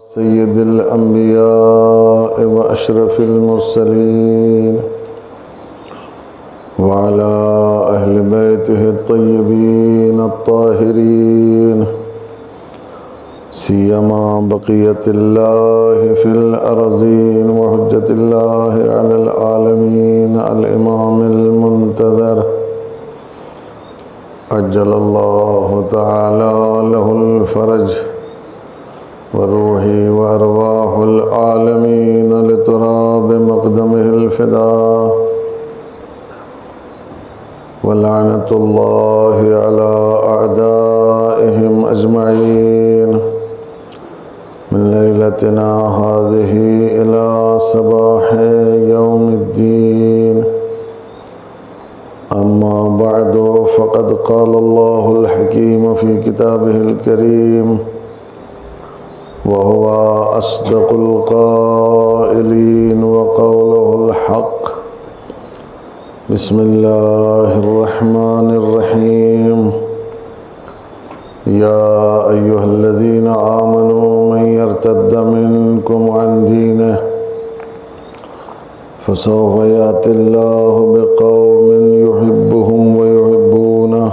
سید الانبیاء و اشرف المرسلین وعلى اہل بیتہ الطیبین الطاہرین سیما بقیت اللہ فی الارضین وحجت اللہ علی العالمین الامام المنتظر عجل اللہ تعالی لہ الفرج وروحی وارواح العالمین لتراب مقدمہ الفداء ولعنة اللہ علی اعدائهم اجمعین من لیلتنا هذه الى صباح یوم الدین اما بعد فقد قال اللہ الحکیم فی کتابہ الکریم وهو أصدق القائلين وقوله الحق بسم الله الرحمن الرحيم يا أيها الذين آمنوا من يرتد منكم عن دينه فسوف يأتي الله بقوم يحبهم ويحبونه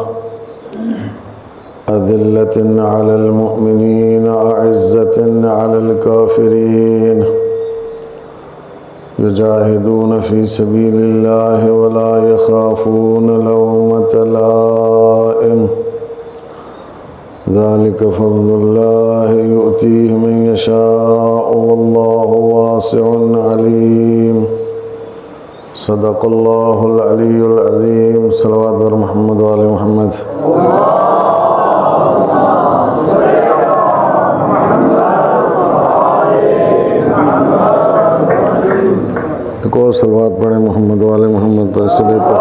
أذلة على المؤمنين أعزة على الكافرين يجاهدون في سبيل الله ولا يخافون لومة لائم ذلك فضل الله يؤتيه من يشاء والله واسع عليم صدق الله العلي العظيم صلوات بر محمد وآل محمد ایک اور صلوات پڑھیں محمد والے محمد پر صلی اللہ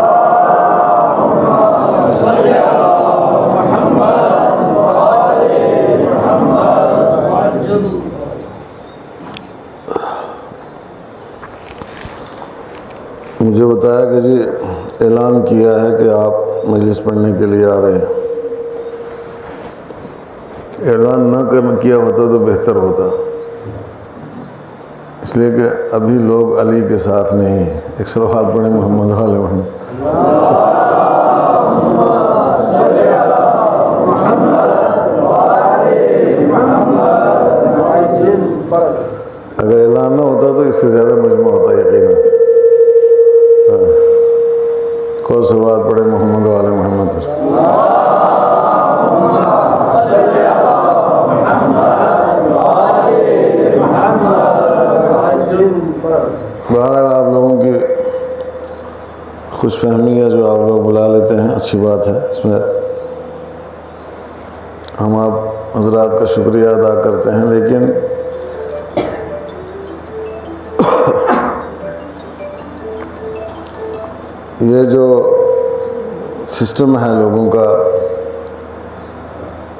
مجھے بتایا کہ جی اعلان کیا ہے کہ آپ مجلس پڑھنے کے لیے آ رہے ہیں. اعلان نہ کیا ہوتا تو بہتر ہوتا، اس لیے کہ ابھی لوگ علی کے ساتھ نہیں ہیں. ایک صلوات پڑھیں محمد والے محمد. اگر اعلان نہ ہوتا تو اس سے زیادہ مجمع ہوتا یقیناً. کوئی صلوات پڑھیں محمد والے محمد پر. بہرحال آپ لوگوں کی خوش فہمی ہے جو آپ لوگ بلا لیتے ہیں، اچھی بات ہے. اس میں ہم آپ حضرات کا شکریہ ادا کرتے ہیں، لیکن یہ جو سسٹم ہے لوگوں کا،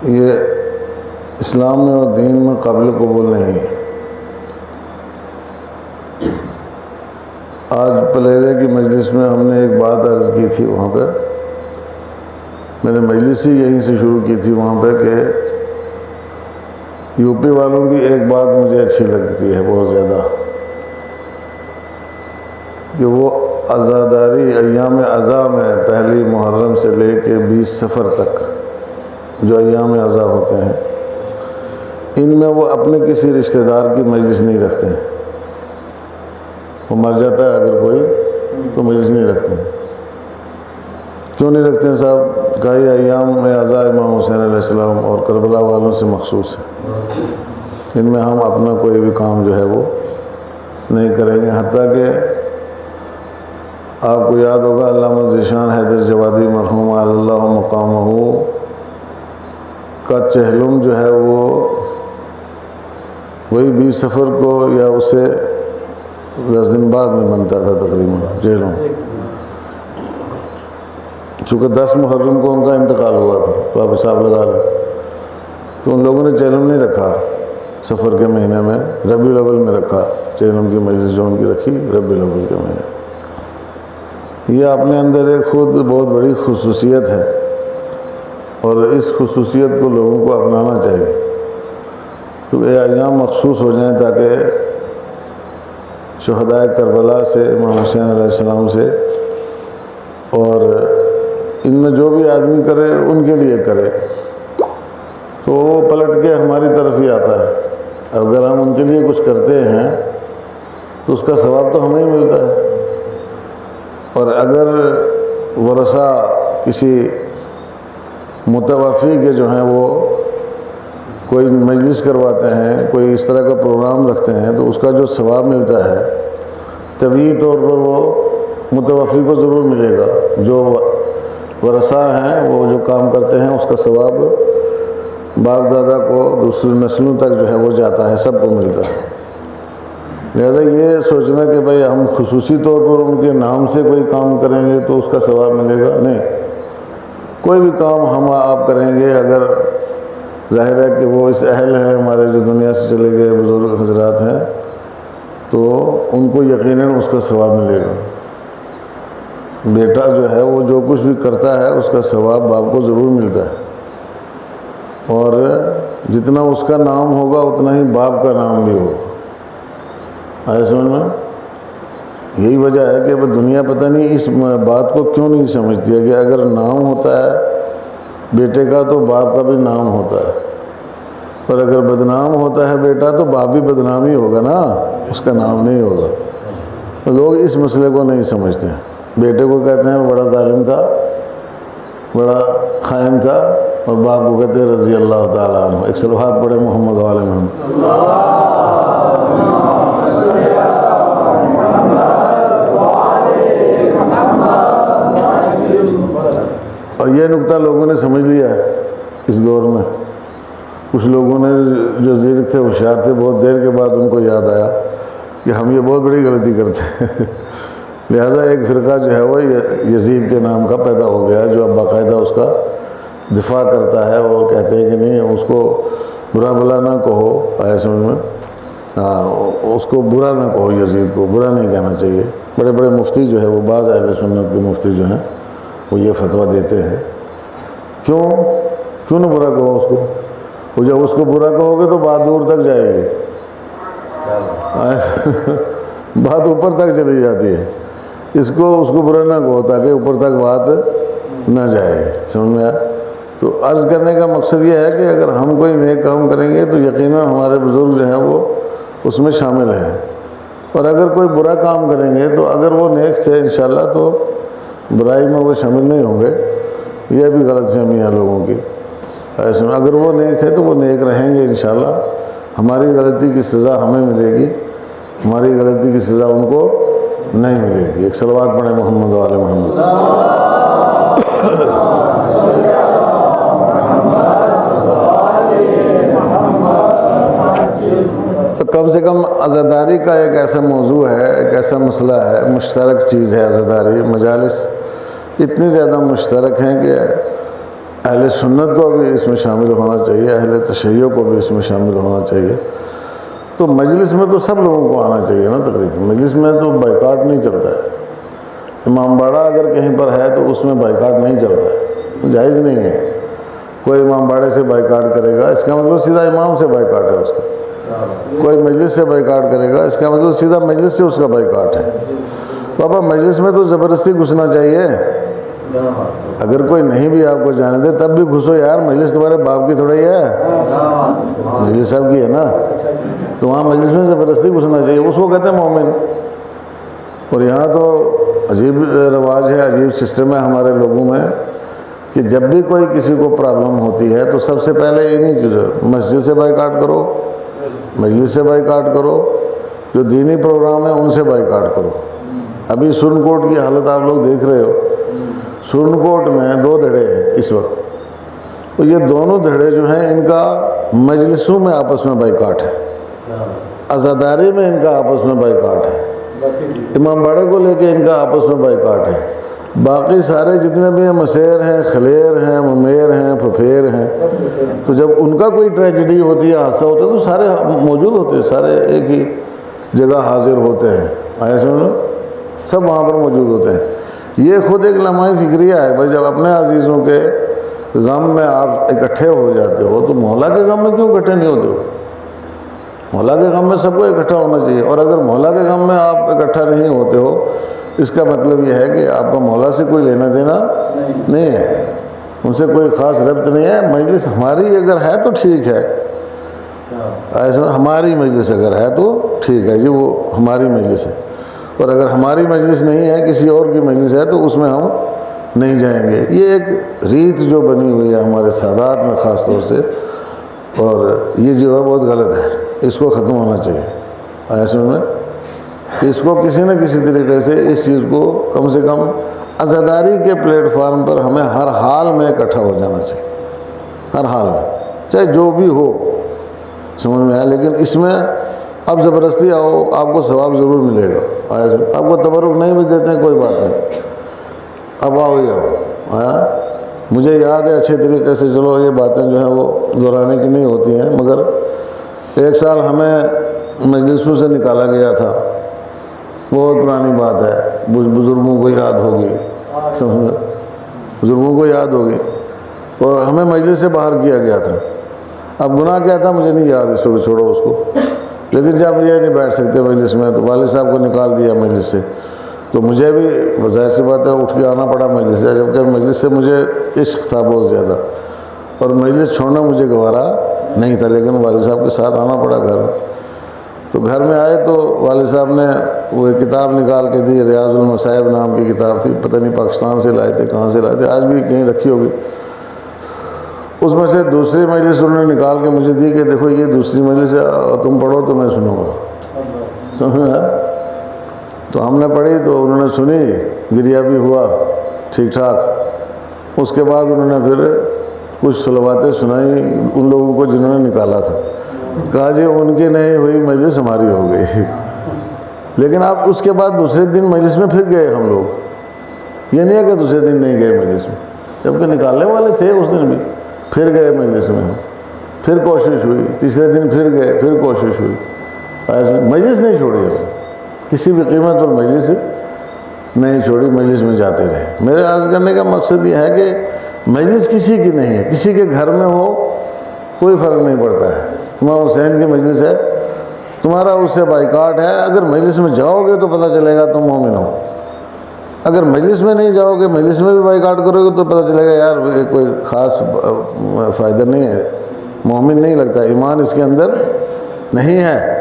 یہ اسلام میں اور دین میں قابل قبول نہیں ہے. آج پلیرے کی مجلس میں ہم نے ایک بات عرض کی تھی، وہاں پہ میں نے مجلس ہی یہیں سے شروع کی تھی وہاں پہ کہ یو پی والوں کی ایک بات مجھے اچھی لگتی ہے بہت زیادہ، کہ وہ عزاداری ایام عزا میں پہلی محرم سے لے کے 20 صفر تک جو ایام عزا ہوتے ہیں، ان میں وہ اپنے کسی رشتہ دار کی مجلس نہیں رکھتے ہیں. وہ مر جاتا ہے اگر کوئی تو مجلس نہیں رکھتے ہیں. کیوں نہیں رکھتے ہیں صاحب؟ کئی ایام میں عزا امام حسین علیہ السلام اور کربلا والوں سے مخصوص ہے، ان میں ہم اپنا کوئی بھی کام جو ہے وہ نہیں کریں گے. حتیٰ کہ آپ کو یاد ہوگا علامہ ذیشان حیدر جوادی مرحوم علی اللہ مقامہ کا چہلم جو ہے وہ وہی 20 صفر کو یا اسے 10 دن بعد میں بنتا تھا تقریباً جیلوں، چونکہ 10 محرم کو ان کا انتقال ہوا تھا تو آپ حساب لگا لیں. تو ان لوگوں نے چیلم نہیں رکھا سفر کے مہینے میں، ربیع الاول میں رکھا. چیلم کی مجلس جو ان کی رکھی ربیع الاول کے مہینے. یہ اپنے اندر ایک خود بہت بڑی خصوصیت ہے، اور اس خصوصیت کو لوگوں کو اپنانا چاہیے. تو یہ ایام مخصوص ہو جائیں تاکہ شہدائے کربلا سے، امام حسین علیہ السلام سے، اور ان میں جو بھی آدمی کرے ان کے لیے کرے تو وہ پلٹ کے ہماری طرف ہی آتا ہے۔ اگر ہم ان کے لیے کچھ کرتے ہیں تو اس کا ثواب تو ہمیں ہی ملتا ہے، اور اگر ورثہ کسی متوفی کے جو ہیں وہ کوئی مجلس کرواتے ہیں، کوئی اس طرح کا پروگرام رکھتے ہیں، تو اس کا جو ثواب ملتا ہے طبعی طور پر وہ متوفی کو ضرور ملے گا۔ جو ورثہ ہیں وہ جو کام کرتے ہیں اس کا ثواب باپ دادا کو دوسری نسلوں تک جو ہے وہ جاتا ہے، سب کو ملتا ہے۔ لہذا یہ سوچنا کہ بھائی ہم خصوصی طور پر ان کے نام سے کوئی کام کریں گے تو اس کا ثواب ملے گا، نہیں، کوئی بھی کام ہم آپ کریں گے، اگر ظاہر ہے کہ وہ اس اہل ہیں ہمارے جو دنیا سے چلے گئے بزرگ حضرات ہیں، تو ان کو یقیناً اس کا ثواب ملے گا۔ بیٹا جو ہے وہ جو کچھ بھی کرتا ہے اس کا ثواب باپ کو ضرور ملتا ہے، اور جتنا اس کا نام ہوگا اتنا ہی باپ کا نام بھی ہوگا۔ آئے سمجھ میں؟ یہی وجہ ہے کہ دنیا پتہ نہیں اس بات کو کیوں نہیں سمجھتی ہے کہ اگر نام ہوتا ہے بیٹے کا تو باپ کا بھی نام ہوتا ہے، اور اگر بدنام ہوتا ہے بیٹا تو باپ بھی بدنام ہی ہوگا نا، اس کا نام نہیں ہوگا۔ لوگ اس مسئلے کو نہیں سمجھتے ہیں، بیٹے کو کہتے ہیں وہ بڑا ظالم تھا، بڑا خائن تھا، اور باپ کو کہتے ہیں رضی اللہ تعالیٰ عنہ۔ ایک صلوات پڑھے محمد وآل محمد۔ اور یہ نقطہ لوگوں نے سمجھ لیا ہے اس دور میں۔ کچھ لوگوں نے جو زیرک تھے، ہوشیار تھے، بہت دیر کے بعد ان کو یاد آیا کہ ہم یہ بہت بڑی غلطی کرتے ہیں۔ لہذا ایک فرقہ جو ہے وہ یزید کے نام کا پیدا ہو گیا، جو اب باقاعدہ اس کا دفاع کرتا ہے اور کہتے ہیں کہ نہیں، اس کو برا بلا نہ کہو، آئے سمجھ میں، اس کو برا نہ کہو، یزید کو برا نہیں کہنا چاہیے۔ بڑے بڑے مفتی جو ہے وہ، بعض اہل سنت کے مفتی جو ہیں وہ یہ فتویٰ دیتے ہیں۔ کیوں نہ برا کہو اس کو؟ وہ جب اس کو برا کہو گے تو بات دور تک جائے گی، بات اوپر تک چلی جاتی ہے۔ اس کو برا نہ کہو تاکہ اوپر تک بات نہ جائے، سمجھ میں آیا؟ تو عرض کرنے کا مقصد یہ ہے کہ اگر ہم کوئی نیک کام کریں گے تو یقیناً ہمارے بزرگ جو ہیں وہ اس میں شامل ہیں، اور اگر کوئی برا کام کریں گے تو اگر وہ نیک تھے انشاءاللہ تو برائی میں وہ شامل نہیں ہوں گے۔ یہ بھی غلط فہمی ہے لوگوں کی۔ ایسے میں اگر وہ نیک تھے تو وہ نیک رہیں گے انشاءاللہ۔ ہماری غلطی کی سزا ہمیں ملے گی، ہماری غلطی کی سزا ان کو نہیں ملے گی۔ ایک صلوات پڑھیں محمد وآل محمد۔ تو کم سے کم عزاداری کا ایک ایسا موضوع ہے، ایک ایسا مسئلہ ہے، مشترک چیز ہے عزاداری۔ مجالس اتنی زیادہ مشترک ہیں کہ اہل سنت کو بھی اس میں شامل ہونا چاہیے، اہل تشیع کو بھی اس میں شامل ہونا چاہیے۔ تو مجلس میں تو سب لوگوں کو آنا چاہیے نا تقریباً۔ مجلس میں تو بائیکاٹ نہیں چلتا ہے۔ امام باڑہ اگر کہیں پر ہے تو اس میں بائیکاٹ نہیں چلتا ہے، جائز نہیں ہے۔ کوئی امام باڑے سے بائیکاٹ کرے گا اس کا مطلب سیدھا امام سے بائیکاٹ ہے اس کا۔ کوئی مجلس سے بائیکاٹ کرے گا اس کا مطلب سیدھا مجلس سے اس کا بائیکاٹ ہے۔ بابا مجلس میں تو زبردستی گھسنا چاہیے، اگر کوئی نہیں بھی آپ کو جانے دے تب بھی گھسو یار، مجلس تمہارے باپ کی تھوڑا ہی ہے، مجلس سب کی ہے نا، تو وہاں مجلس میں زبردستی گھسنا چاہیے، اس کو کہتے ہیں مومن۔ اور یہاں تو عجیب رواج ہے، عجیب سسٹم ہے ہمارے لوگوں میں کہ جب بھی کوئی کسی کو پرابلم ہوتی ہے تو سب سے پہلے انہی چیزیں، مسجد سے بائیکاٹ کرو، مجلس سے بائیکاٹ کرو، جو دینی پروگرام ہے ان سے بائیکاٹ کرو۔ ابھی سرن کوٹ کی حالت آپ لوگ دیکھ رہے ہو، سرن کوٹ میں 2 دھڑے ہیں اس وقت، تو یہ دونوں دھڑے جو ہیں ان کا مجلسوں میں آپس میں بائیکاٹ ہے، عزاداری میں ان کا آپس میں بائیکاٹ ہے، امام باڑے کو لے کے ان کا آپس میں بائیکاٹ ہے۔ باقی سارے جتنے بھی ہیں مسیر ہیں، خلیر ہیں، ممیر ہیں، پھپھیر ہیں، تو جب ان کا کوئی ٹریجڈی ہوتی ہے، حادثہ ہوتا ہے تو سارے موجود ہوتے ہیں، سارے ایک ہی جگہ حاضر ہوتے ہیں، آئے سمجھو، سب وہاں پر موجود ہوتے ہیں۔ یہ خود ایک لمحہ فکریہ ہے بھائی، جب اپنے عزیزوں کے غم میں آپ اکٹھے ہو جاتے ہو تو محلہ کے غم میں کیوں اکٹھے نہیں ہوتے ہو؟ مولا کے غم میں سب کو اکٹھا ہونا چاہیے، اور اگر مولا کے غم میں آپ اکٹھا نہیں ہوتے ہو اس کا مطلب یہ ہے کہ آپ کا مولا سے کوئی لینا دینا نہیں ہے، ان سے کوئی خاص ربط نہیں ہے۔ مجلس ہماری اگر ہے تو ٹھیک ہے، ایسا ہماری مجلس اگر ہے تو ٹھیک ہے جی، وہ ہماری مجلس ہے، اور اگر ہماری مجلس نہیں ہے کسی اور کی مجلس ہے تو اس میں ہم نہیں جائیں گے۔ یہ ایک ریت جو بنی ہوئی ہے ہمارے سادات میں خاص طور سے، اور یہ جو ہے بہت غلط ہے، اس کو ختم ہونا چاہیے۔ ایسے میں اس کو کسی نہ کسی طریقے سے اس چیز کو کم سے کم عزاداری کے پلیٹ فارم پر ہمیں ہر حال میں اکٹھا ہو جانا چاہیے، ہر حال میں، چاہے جو بھی ہو، سمجھ میں آیا۔ لیکن اس میں اب زبردستی آؤ آپ کو ثواب ضرور ملے گا، آپ کو تبرک نہیں بھی دیتے ہیں کوئی بات نہیں، اب آؤ ہی آؤ۔ مجھے یاد ہے اچھے طریقے سے، چلو یہ باتیں جو ہیں وہ دہرانے کی نہیں ہوتی ہیں، مگر ایک سال ہمیں مجلسوں سے نکالا گیا تھا، بہت پرانی بات ہے، بزرگوں کو یاد ہوگی، بزرگوں کو یاد ہوگی، اور ہمیں مجلس سے باہر کیا گیا تھا۔ اب گناہ کیا تھا مجھے نہیں یاد، اس کو چھوڑو اس کو، لیکن جب یہ نہیں بیٹھ سکتے مجلس میں تو والد صاحب کو نکال دیا مجلس سے، تو مجھے بھی ظاہر سی بات ہے اٹھ کے آنا پڑا مجلس سے، جبکہ مجلس سے مجھے عشق تھا بہت زیادہ، اور مجلس چھوڑنا مجھے گوارا نہیں تھا، لیکن والد صاحب کے ساتھ آنا پڑا گھر میں۔ تو گھر میں آئے تو والد صاحب نے وہ ایک کتاب نکال کے دی، ریاض المصائب نام کی کتاب تھی، پتہ نہیں پاکستان سے لائے تھے کہاں سے لائے تھے، آج بھی کہیں رکھی ہوگی۔ اس میں سے دوسری مجلس انہوں نے نکال کے مجھے دی کہ دیکھو یہ دوسری مجلس ہے، تم پڑھو تو میں سنوں گا، سمجھا؟ تو ہم نے پڑھی تو انہوں نے سنی، گریا بھی ہوا ٹھیک ٹھاک۔ اس کے بعد انہوں نے پھر کچھ صلواتیں سنائی ان لوگوں کو جنہوں نے نکالا تھا، کہا جی ان کی نہیں ہوئی مجلس ہماری ہو گئی۔ لیکن آپ اس کے بعد دوسرے دن مجلس میں پھر گئے ہم لوگ، یہ نہیں ہے کہ دوسرے دن نہیں گئے مجلس میں، جبکہ نکالنے والے تھے اس دن بھی، پھر گئے مجلس میں، پھر کوشش ہوئی، تیسرے دن پھر گئے، پھر کوشش ہوئی، مجلس نہیں چھوڑی ہے، کسی بھی قیمت پر مجلس نہیں چھوڑی، مجلس میں جاتے رہے۔ میرے عرض کرنے کا مقصد یہ ہے کہ مجلس کسی کی نہیں ہے، کسی کے گھر میں ہو کوئی فرق نہیں پڑتا ہے، امام حسین کی مجلس ہے، تمہارا اس سے بائیکاٹ ہے، اگر مجلس میں جاؤ گے تو پتہ چلے گا تم مومن ہو، اگر مجلس میں نہیں جاؤ گے، مجلس میں بھی بائیکاٹ کرو گے تو پتہ چلے گا یار کوئی خاص فائدہ نہیں ہے، مومن نہیں لگتا، ایمان اس کے اندر نہیں ہے۔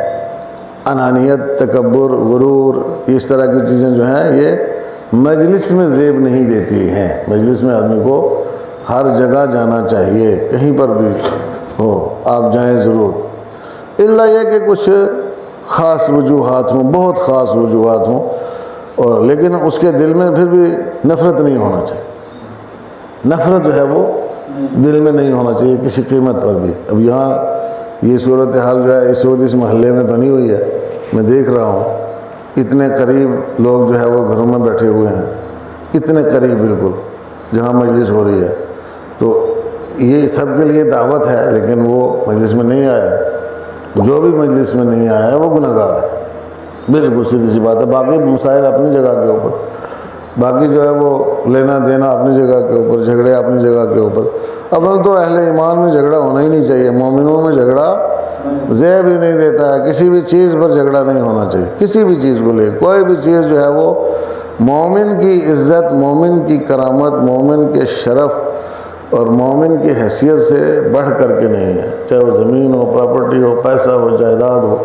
انانیت، تکبر، غرور، اس طرح کی چیزیں جو ہیں یہ مجلس میں زیب نہیں دیتی ہیں۔ مجلس میں آدمی کو ہر جگہ جانا چاہیے، کہیں پر بھی ہو آپ جائیں ضرور، الا یہ کہ کچھ خاص وجوہات ہوں، بہت خاص وجوہات ہوں، اور لیکن اس کے دل میں پھر بھی نفرت نہیں ہونا چاہیے، نفرت جو ہے وہ دل میں نہیں ہونا چاہیے کسی قیمت پر بھی۔ اب یہاں یہ صورتحال جو ہے اس وقت اس محلے میں بنی ہوئی ہے، میں دیکھ رہا ہوں اتنے قریب لوگ جو ہے وہ گھروں میں بیٹھے ہوئے ہیں، اتنے قریب بالکل جہاں مجلس ہو رہی ہے، تو یہ سب کے لیے دعوت ہے، لیکن وہ مجلس میں نہیں آیا، جو بھی مجلس میں نہیں آیا ہے وہ گناہ گار ہے، بالکل سیدھی سی بات ہے۔ باقی مسائل اپنی جگہ کے اوپر، باقی جو ہے وہ لینا دینا اپنی جگہ کے اوپر، جھگڑے اپنی جگہ کے اوپر۔ اول تو اہل ایمان میں جھگڑا ہونا ہی نہیں چاہیے، مومنوں میں جھگڑا زیب ہی نہیں دیتا ہے، کسی بھی چیز پر جھگڑا نہیں ہونا چاہیے، کسی بھی چیز کو لے، کوئی بھی چیز جو ہے وہ مومن کی عزت، مومن کی کرامت، مومن کے شرف اور مومن کی حیثیت سے بڑھ کر کے نہیں ہے، چاہے وہ زمین ہو، پراپرٹی ہو، پیسہ ہو، جائیداد ہو۔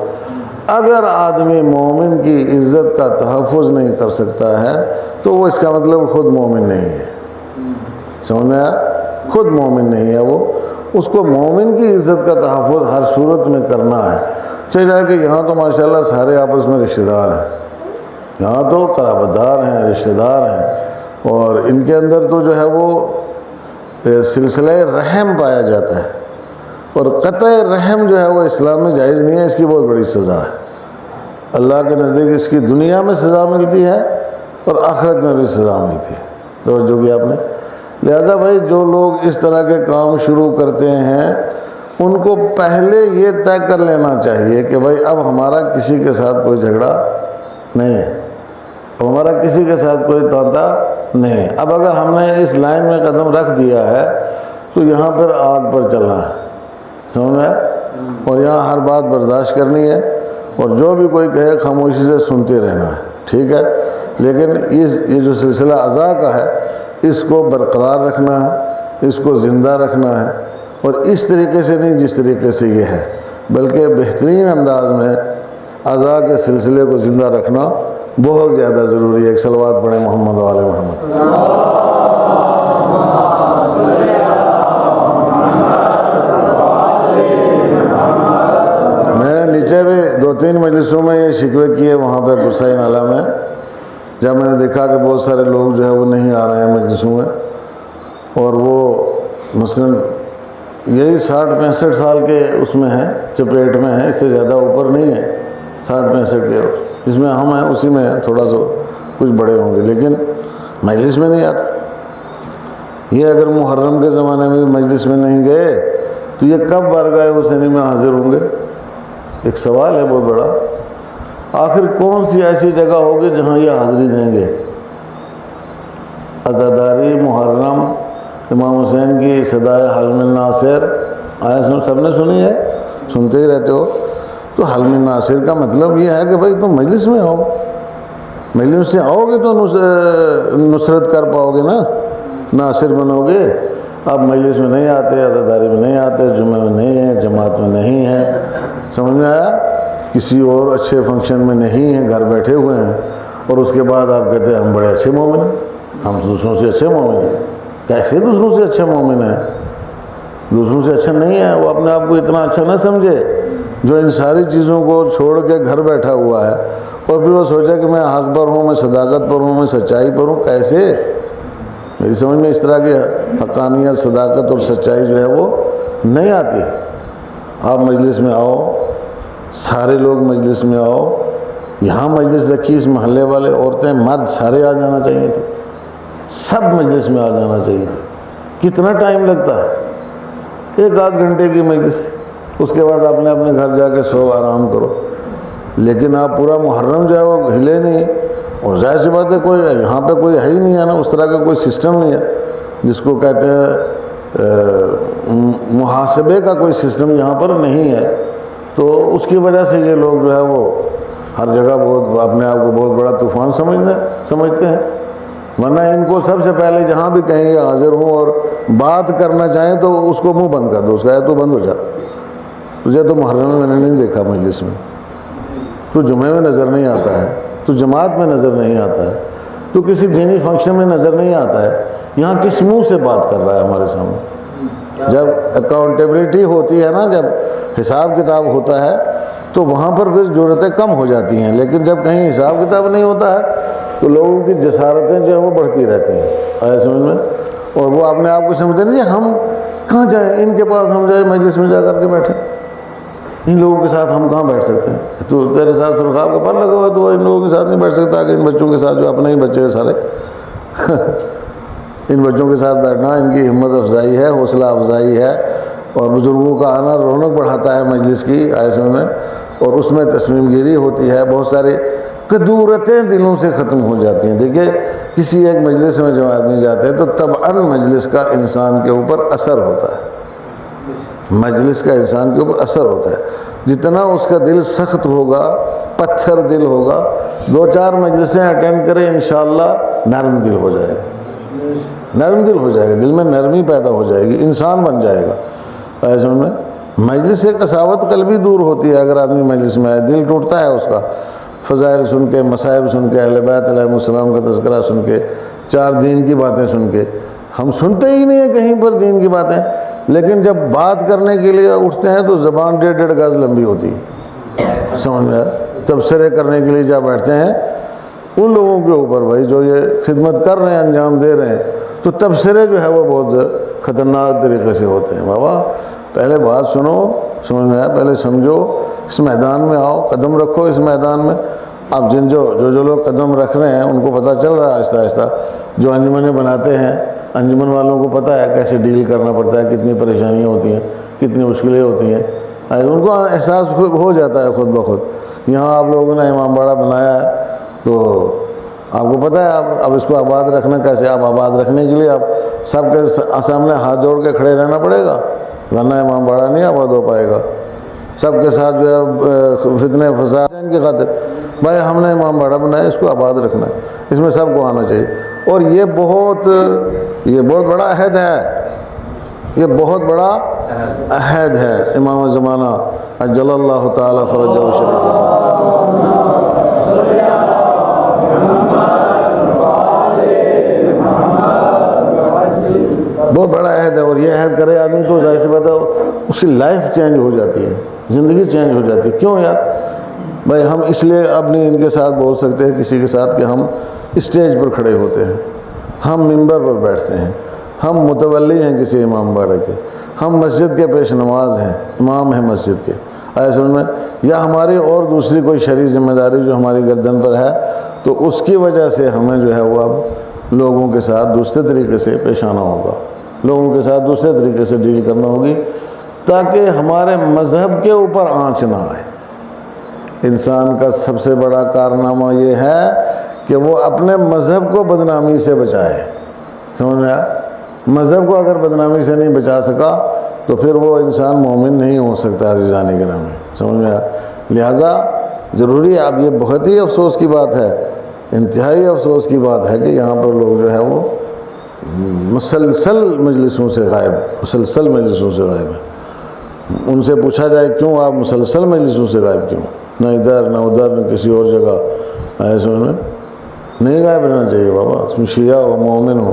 اگر آدمی مومن کی عزت کا تحفظ نہیں کر سکتا ہے تو وہ اس کا مطلب خود مومن نہیں ہے، سمجھ میں آیا؟ خود مومن نہیں ہے وہ، اس کو مومن کی عزت کا تحفظ ہر صورت میں کرنا ہے۔ چاہے جائے کہ یہاں تو ماشاءاللہ سارے آپس میں رشتہ دار ہیں، یہاں تو قرابت دار ہیں، رشتہ دار ہیں، اور ان کے اندر تو جو ہے وہ سلسلہ رحم پایا جاتا ہے، اور قطع رحم جو ہے وہ اسلام میں جائز نہیں ہے، اس کی بہت بڑی سزا ہے، اللہ کے نزدیک اس کی دنیا میں سزا ملتی ہے اور آخرت میں بھی سزا ملتی ہے۔ توجہ کی آپ نے؟ لہذا بھائی جو لوگ اس طرح کے کام شروع کرتے ہیں ان کو پہلے یہ طے کر لینا چاہیے کہ بھائی اب ہمارا کسی کے ساتھ کوئی جھگڑا نہیں ہے، اب ہمارا کسی کے ساتھ کوئی تانتا نہیں ہے، اب اگر ہم نے اس لائن میں قدم رکھ دیا ہے تو یہاں پر آگ پر چلنا ہے، سمجھ میں؟ اور یہاں ہر بات برداشت کرنی ہے، اور جو بھی کوئی کہے خاموشی سے سنتے رہنا ہے، ٹھیک ہے؟ لیکن یہ جو سلسلہ عزا کا ہے اس کو برقرار رکھنا ہے، اس کو زندہ رکھنا ہے، اور اس طریقے سے نہیں جس طریقے سے یہ ہے، بلکہ بہترین انداز میں عزا کے سلسلے کو زندہ رکھنا بہت زیادہ ضروری ہے۔ ایک صلوات پڑھیں محمد و آل محمد۔ میں نے نیچے بھی 2-3 مجلسوں میں یہ شکوے کیے وہاں پہ قصۂ نالہ میں، جب میں نے دیکھا کہ بہت سارے لوگ جو ہے وہ نہیں آ رہے ہیں مجلسوں میں، اور وہ مثلاً یہی 60-65 سال کے اس میں ہیں، چپیٹ میں ہیں، اس سے زیادہ اوپر نہیں ہے، 60-65 کے جس میں ہم ہیں اسی میں تھوڑا سا کچھ بڑے ہوں گے، لیکن مجلس میں نہیں آتے۔ یہ اگر محرم کے زمانے میں مجلس میں نہیں گئے تو یہ کب بارگاہ حسینی میں حاضر ہوں گے؟ ایک سوال ہے بہت بڑا۔ آخر کون سی ایسی جگہ ہوگی جہاں یہ حاضری دیں گے؟ عزاداری محرم، امام حسین کی صدائے حلم الناصر آیا سب نے سنی ہے، سنتے ہی رہتے ہو۔ تو حلم الناصر کا مطلب یہ ہے کہ بھائی تم مجلس میں آؤ، مجلس سے آؤ گے تو نصرت کر پاؤ گے نا، ناصر بنو گے۔ آپ مجلس میں نہیں آتے، عزاداری میں نہیں آتے، جمعہ میں نہیں ہیں، جماعت میں نہیں ہیں، سمجھ میں آیا؟ کسی اور اچھے فنکشن میں نہیں ہیں، گھر بیٹھے ہوئے ہیں، اور اس کے بعد آپ کہتے ہیں ہم بڑے اچھے مومن ہیں، ہم دوسروں سے اچھے مومن ہیں۔ کیسے دوسروں سے اچھے مومن ہیں؟ دوسروں سے اچھا نہیں ہے، وہ اپنے آپ کو اتنا اچھا نہ سمجھے جو ان ساری چیزوں کو چھوڑ کے گھر بیٹھا ہوا ہے، اور پھر وہ سوچا کہ میں حق پر ہوں، میں صداقت پر ہوں، میں سچائی پر ہوں۔ کیسے؟ میری سمجھ میں اس طرح کی حقانیت، صداقت اور سچائی جو ہے وہ نہیں آتی۔ آپ مجلس میں آؤ، سارے لوگ مجلس میں آؤ۔ یہاں مجلس رکھی، اس محلے والے، عورتیں، مرد، سارے آ جانا چاہیے تھے، سب مجلس میں آ جانا چاہیے تھے۔ کتنا ٹائم لگتا ہے؟ 1-8 گھنٹے کی مجلس، اس کے بعد آپ نے اپنے گھر جا کے سو آرام کرو۔ لیکن آپ پورا محرم جو ہے وہ ہلے نہیں، اور ظاہر سی بات ہے کوئی یہاں پہ کوئی ہے ہی نہیں ہے نا، اس طرح کا کوئی سسٹم نہیں ہے جس کو کہتے ہیں محاسبے کا کوئی سسٹم یہاں پر نہیں ہے۔ تو اس کی وجہ سے یہ لوگ جو ہے وہ ہر جگہ بہت اپنے آپ کو بہت بڑا طوفان سمجھتے ہیں، ورنہ ان کو سب سے پہلے جہاں بھی کہیں گے حاضر ہوں، اور بات کرنا چاہیں تو اس کو منہ بند کر دو، اس کا تو بند ہو جا، تجھے تو محرم میں نے نہیں دیکھا مجلس میں، تو جمعے میں نظر نہیں آتا ہے، تو جماعت میں نظر نہیں آتا ہے، تو کسی دینی فنکشن میں نظر نہیں آتا ہے، یہاں کس منہ سے بات کر رہا ہے ہمارے سامنے؟ جب اکاؤنٹیبلٹی ہوتی ہے نا، جب حساب کتاب ہوتا ہے تو وہاں پر پھر ضرورتیں کم ہو جاتی ہیں، لیکن جب کہیں حساب کتاب نہیں ہوتا ہے تو لوگوں کی جسارتیں جو ہیں وہ بڑھتی رہتی ہیں، آیا سمجھ میں؟ اور وہ اپنے آپ کو سمجھتے نہیں ہم کہاں جائیں، ان کے پاس ہم جائیں مجلس میں جا کر کے بیٹھیں، ان لوگوں کے ساتھ ہم کہاں بیٹھ سکتے ہیں؟ تو تیرے ساتھ سرخاب کا پر لگا ہوا ہے، تو ان لوگوں کے ساتھ نہیں بیٹھ سکتا کہ ان بچوں کے ساتھ جو اپنے ہی بچے ہیں سارے ان بچوں کے ساتھ بیٹھنا ان کی ہمت افزائی ہے، حوصلہ افزائی ہے، اور بزرگوں کا آنا رونق بڑھاتا ہے مجلس کی، آئے میں، اور اس میں تصمیم گیری ہوتی ہے، بہت ساری قدورتیں دلوں سے ختم ہو جاتی ہیں۔ دیکھیے کسی ایک مجلس میں جب آدمی جاتے ہیں تو طبعاً مجلس کا انسان کے اوپر اثر ہوتا ہے، مجلس کا انسان کے اوپر اثر ہوتا ہے، جتنا اس کا دل سخت ہوگا، پتھر دل ہوگا، 2-4 مجلسیں اٹینڈ کرے انشاءاللہ نرم دل ہو جائے گا، نرم دل ہو جائے گا، دل میں نرمی پیدا ہو جائے گی، انسان بن جائے گا۔ ایسے میں مجلس سے قساوت قلبی دور ہوتی ہے، اگر آدمی مجلس میں آئے دل ٹوٹتا ہے اس کا، فضائل سن کے، مصائب سن کے، اہل بیت علیہ السلام کا تذکرہ سن کے، 4 دین کی باتیں سن کے، ہم سنتے ہی نہیں ہیں کہیں پر دین کی باتیں، لیکن جب بات کرنے کے لیے اٹھتے ہیں تو زبان 1.5 گز لمبی ہوتی ہے، سمجھ میں؟ تبصرے کرنے کے لیے جب بیٹھتے ہیں ان لوگوں کے اوپر بھائی جو یہ خدمت کر رہے ہیں، انجام دے رہے ہیں، تو تبصرے جو ہے وہ بہت خطرناک طریقے سے ہوتے ہیں۔ بابا پہلے بات سنو، سمجھ میں آیا، پہلے سمجھو، اس میدان میں آؤ، قدم رکھو اس میدان میں۔ اب جو لوگ قدم رکھ رہے ہیں ان کو پتہ چل رہا ہے آہستہ آہستہ، جو انجمنیں بناتے ہیں انجمن والوں کو پتہ ہے کیسے ڈیل کرنا پڑتا ہے، کتنی پریشانیاں ہوتی ہیں، کتنی مشکلیں ہوتی ہیں، ان کو احساس ہو جاتا ہے خود بخود۔ یہاں آپ لوگوں نے امام باڑہ بنایا ہے تو آپ کو پتہ ہے اب اس کو آباد رکھنا کیسے، آپ آباد رکھنے کے لیے آپ سب کے سامنے ہاتھ جوڑ کے کھڑے رہنا پڑے گا، ورنہ امام باڑہ نہیں آباد ہو پائے گا۔ سب کے ساتھ جو ہے فتنہ فساد ان کی خاطر، بھائی ہم نے امام باڑہ بنایا، اس کو آباد رکھنا ہے، اس میں سب کو آنا چاہیے۔ اور یہ بہت بڑا عہد ہے، یہ بہت بڑا عہد ہے امام زمانہ اجل اللہ تعالیٰ فرجہ الشریف۔ بہت بڑا عہد ہے، اور یہ عہد کرے آدمی تو ظاہر سی بات ہے اس کی لائف چینج ہو جاتی ہے، زندگی چینج ہو جاتی ہے۔ کیوں یار؟ بھائی ہم اس لیے اب نہیں ان کے ساتھ بول سکتے ہیں کسی کے ساتھ کہ ہم اسٹیج پر کھڑے ہوتے ہیں، ہم ممبر پر بیٹھتے ہیں، ہم متولی ہیں کسی امام باڑے کے، ہم مسجد کے پیش نماز ہیں، امام ہیں مسجد کے، ایسے میں یا ہماری اور دوسری کوئی شرعی ذمہ داری جو ہماری گردن پر ہے، تو اس کی وجہ سے ہمیں جو ہے وہ اب لوگوں کے ساتھ دوسرے طریقے سے پیش آنا ہوگا، لوگوں کے ساتھ دوسرے طریقے سے ڈیل کرنا ہوگی، تاکہ ہمارے مذہب کے اوپر آنچ نہ آئے۔ انسان کا سب سے بڑا کارنامہ یہ ہے کہ وہ اپنے مذہب کو بدنامی سے بچائے، سمجھ میں آیا؟ مذہب کو اگر بدنامی سے نہیں بچا سکا تو پھر وہ انسان مومن نہیں ہو سکتا عزیزان گرامی، سمجھ میں آیا؟ لہٰذا ضروری ہے، اب یہ بہت ہی افسوس کی بات ہے، انتہائی افسوس کی بات ہے کہ یہاں پر لوگ جو ہے وہ مسلسل مجلسوں سے غائب ہیں۔ ان سے پوچھا جائے کیوں آپ مسلسل مجلسوں سے غائب کیوں؟ نہ ادھر نہ ادھر نہ کسی اور جگہ، ایسے میں نہیں غائب رہنا چاہیے بابا۔ اس میں شیعہ ہو، مومن ہو،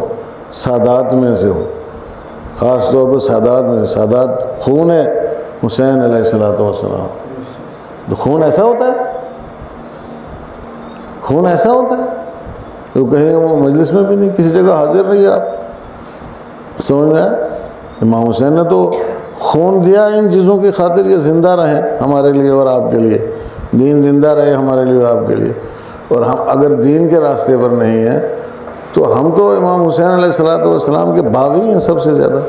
سادات میں سے ہو، خاص طور پر سادات میں، سادات خون ہے حسین علیہ السلام، تو خون ایسا ہوتا ہے، خون ایسا ہوتا ہے تو کہیں وہ مجلس میں بھی نہیں، کسی جگہ حاضر نہیں آپ، سمجھ میں آیا؟ امام حسین نے تو خون دیا ان چیزوں کی خاطر یہ زندہ رہیں ہمارے لیے اور آپ کے لیے، دین زندہ رہے ہمارے لیے اور آپ کے لیے۔ اور ہم اگر دین کے راستے پر نہیں ہیں تو ہم تو امام حسین علیہ السلام کے باغی ہیں سب سے زیادہ،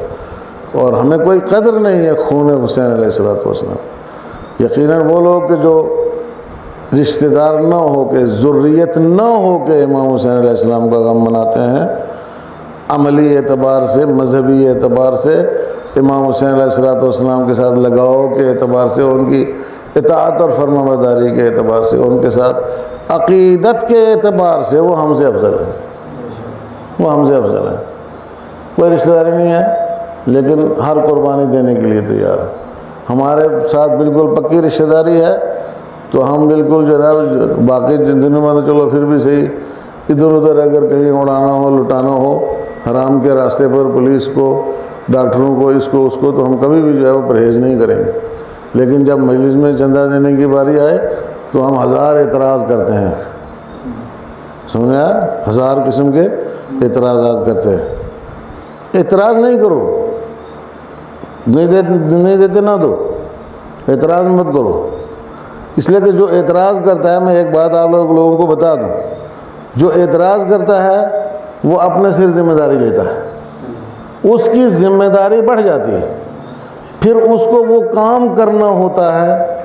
اور ہمیں کوئی قدر نہیں ہے خون حسین علیہ السلام۔ یقیناً وہ لوگ کہ جو رشتہ دار نہ ہو کے، ذریت نہ ہو کے امام حسین علیہ السلام کا غم مناتے ہیں، عملی اعتبار سے، مذہبی اعتبار سے، امام حسین علیہ السلام کے ساتھ لگاؤ کے اعتبار سے، ان کی اطاعت اور فرمانبرداری کے اعتبار سے، ان کے ساتھ عقیدت کے اعتبار سے وہ ہم سے افضل ہیں، وہ ہم سے افضل ہیں۔ کوئی رشتہ داری نہیں ہے لیکن ہر قربانی دینے کے لیے تیار ہے۔ ہمارے ساتھ بالکل پکی رشتہ داری ہے تو ہم بالکل جو ہے باقی دنوں میں تو چلو پھر بھی صحیح، ادھر ادھر اگر کہیں اڑانا ہو، لٹانا ہو حرام کے راستے پر، پولیس کو، ڈاکٹروں کو، اس کو اس کو، تو ہم کبھی بھی جو ہے وہ پرہیز نہیں کریں گے۔ لیکن جب مجلس میں چندہ دینے کی باری آئے تو ہم ہزار اعتراض کرتے ہیں، سمجھا؟ ہزار قسم کے اعتراضات کرتے ہیں۔ اعتراض نہیں کرو، نہیں دیتے نہ دو، اعتراض مت کرو، اس لیے کہ جو اعتراض کرتا ہے، میں ایک بات آپ لوگوں کو بتا دوں، جو اعتراض کرتا ہے وہ اپنے سر ذمہ داری لیتا ہے، اس کی ذمہ داری بڑھ جاتی ہے، پھر اس کو وہ کام کرنا ہوتا ہے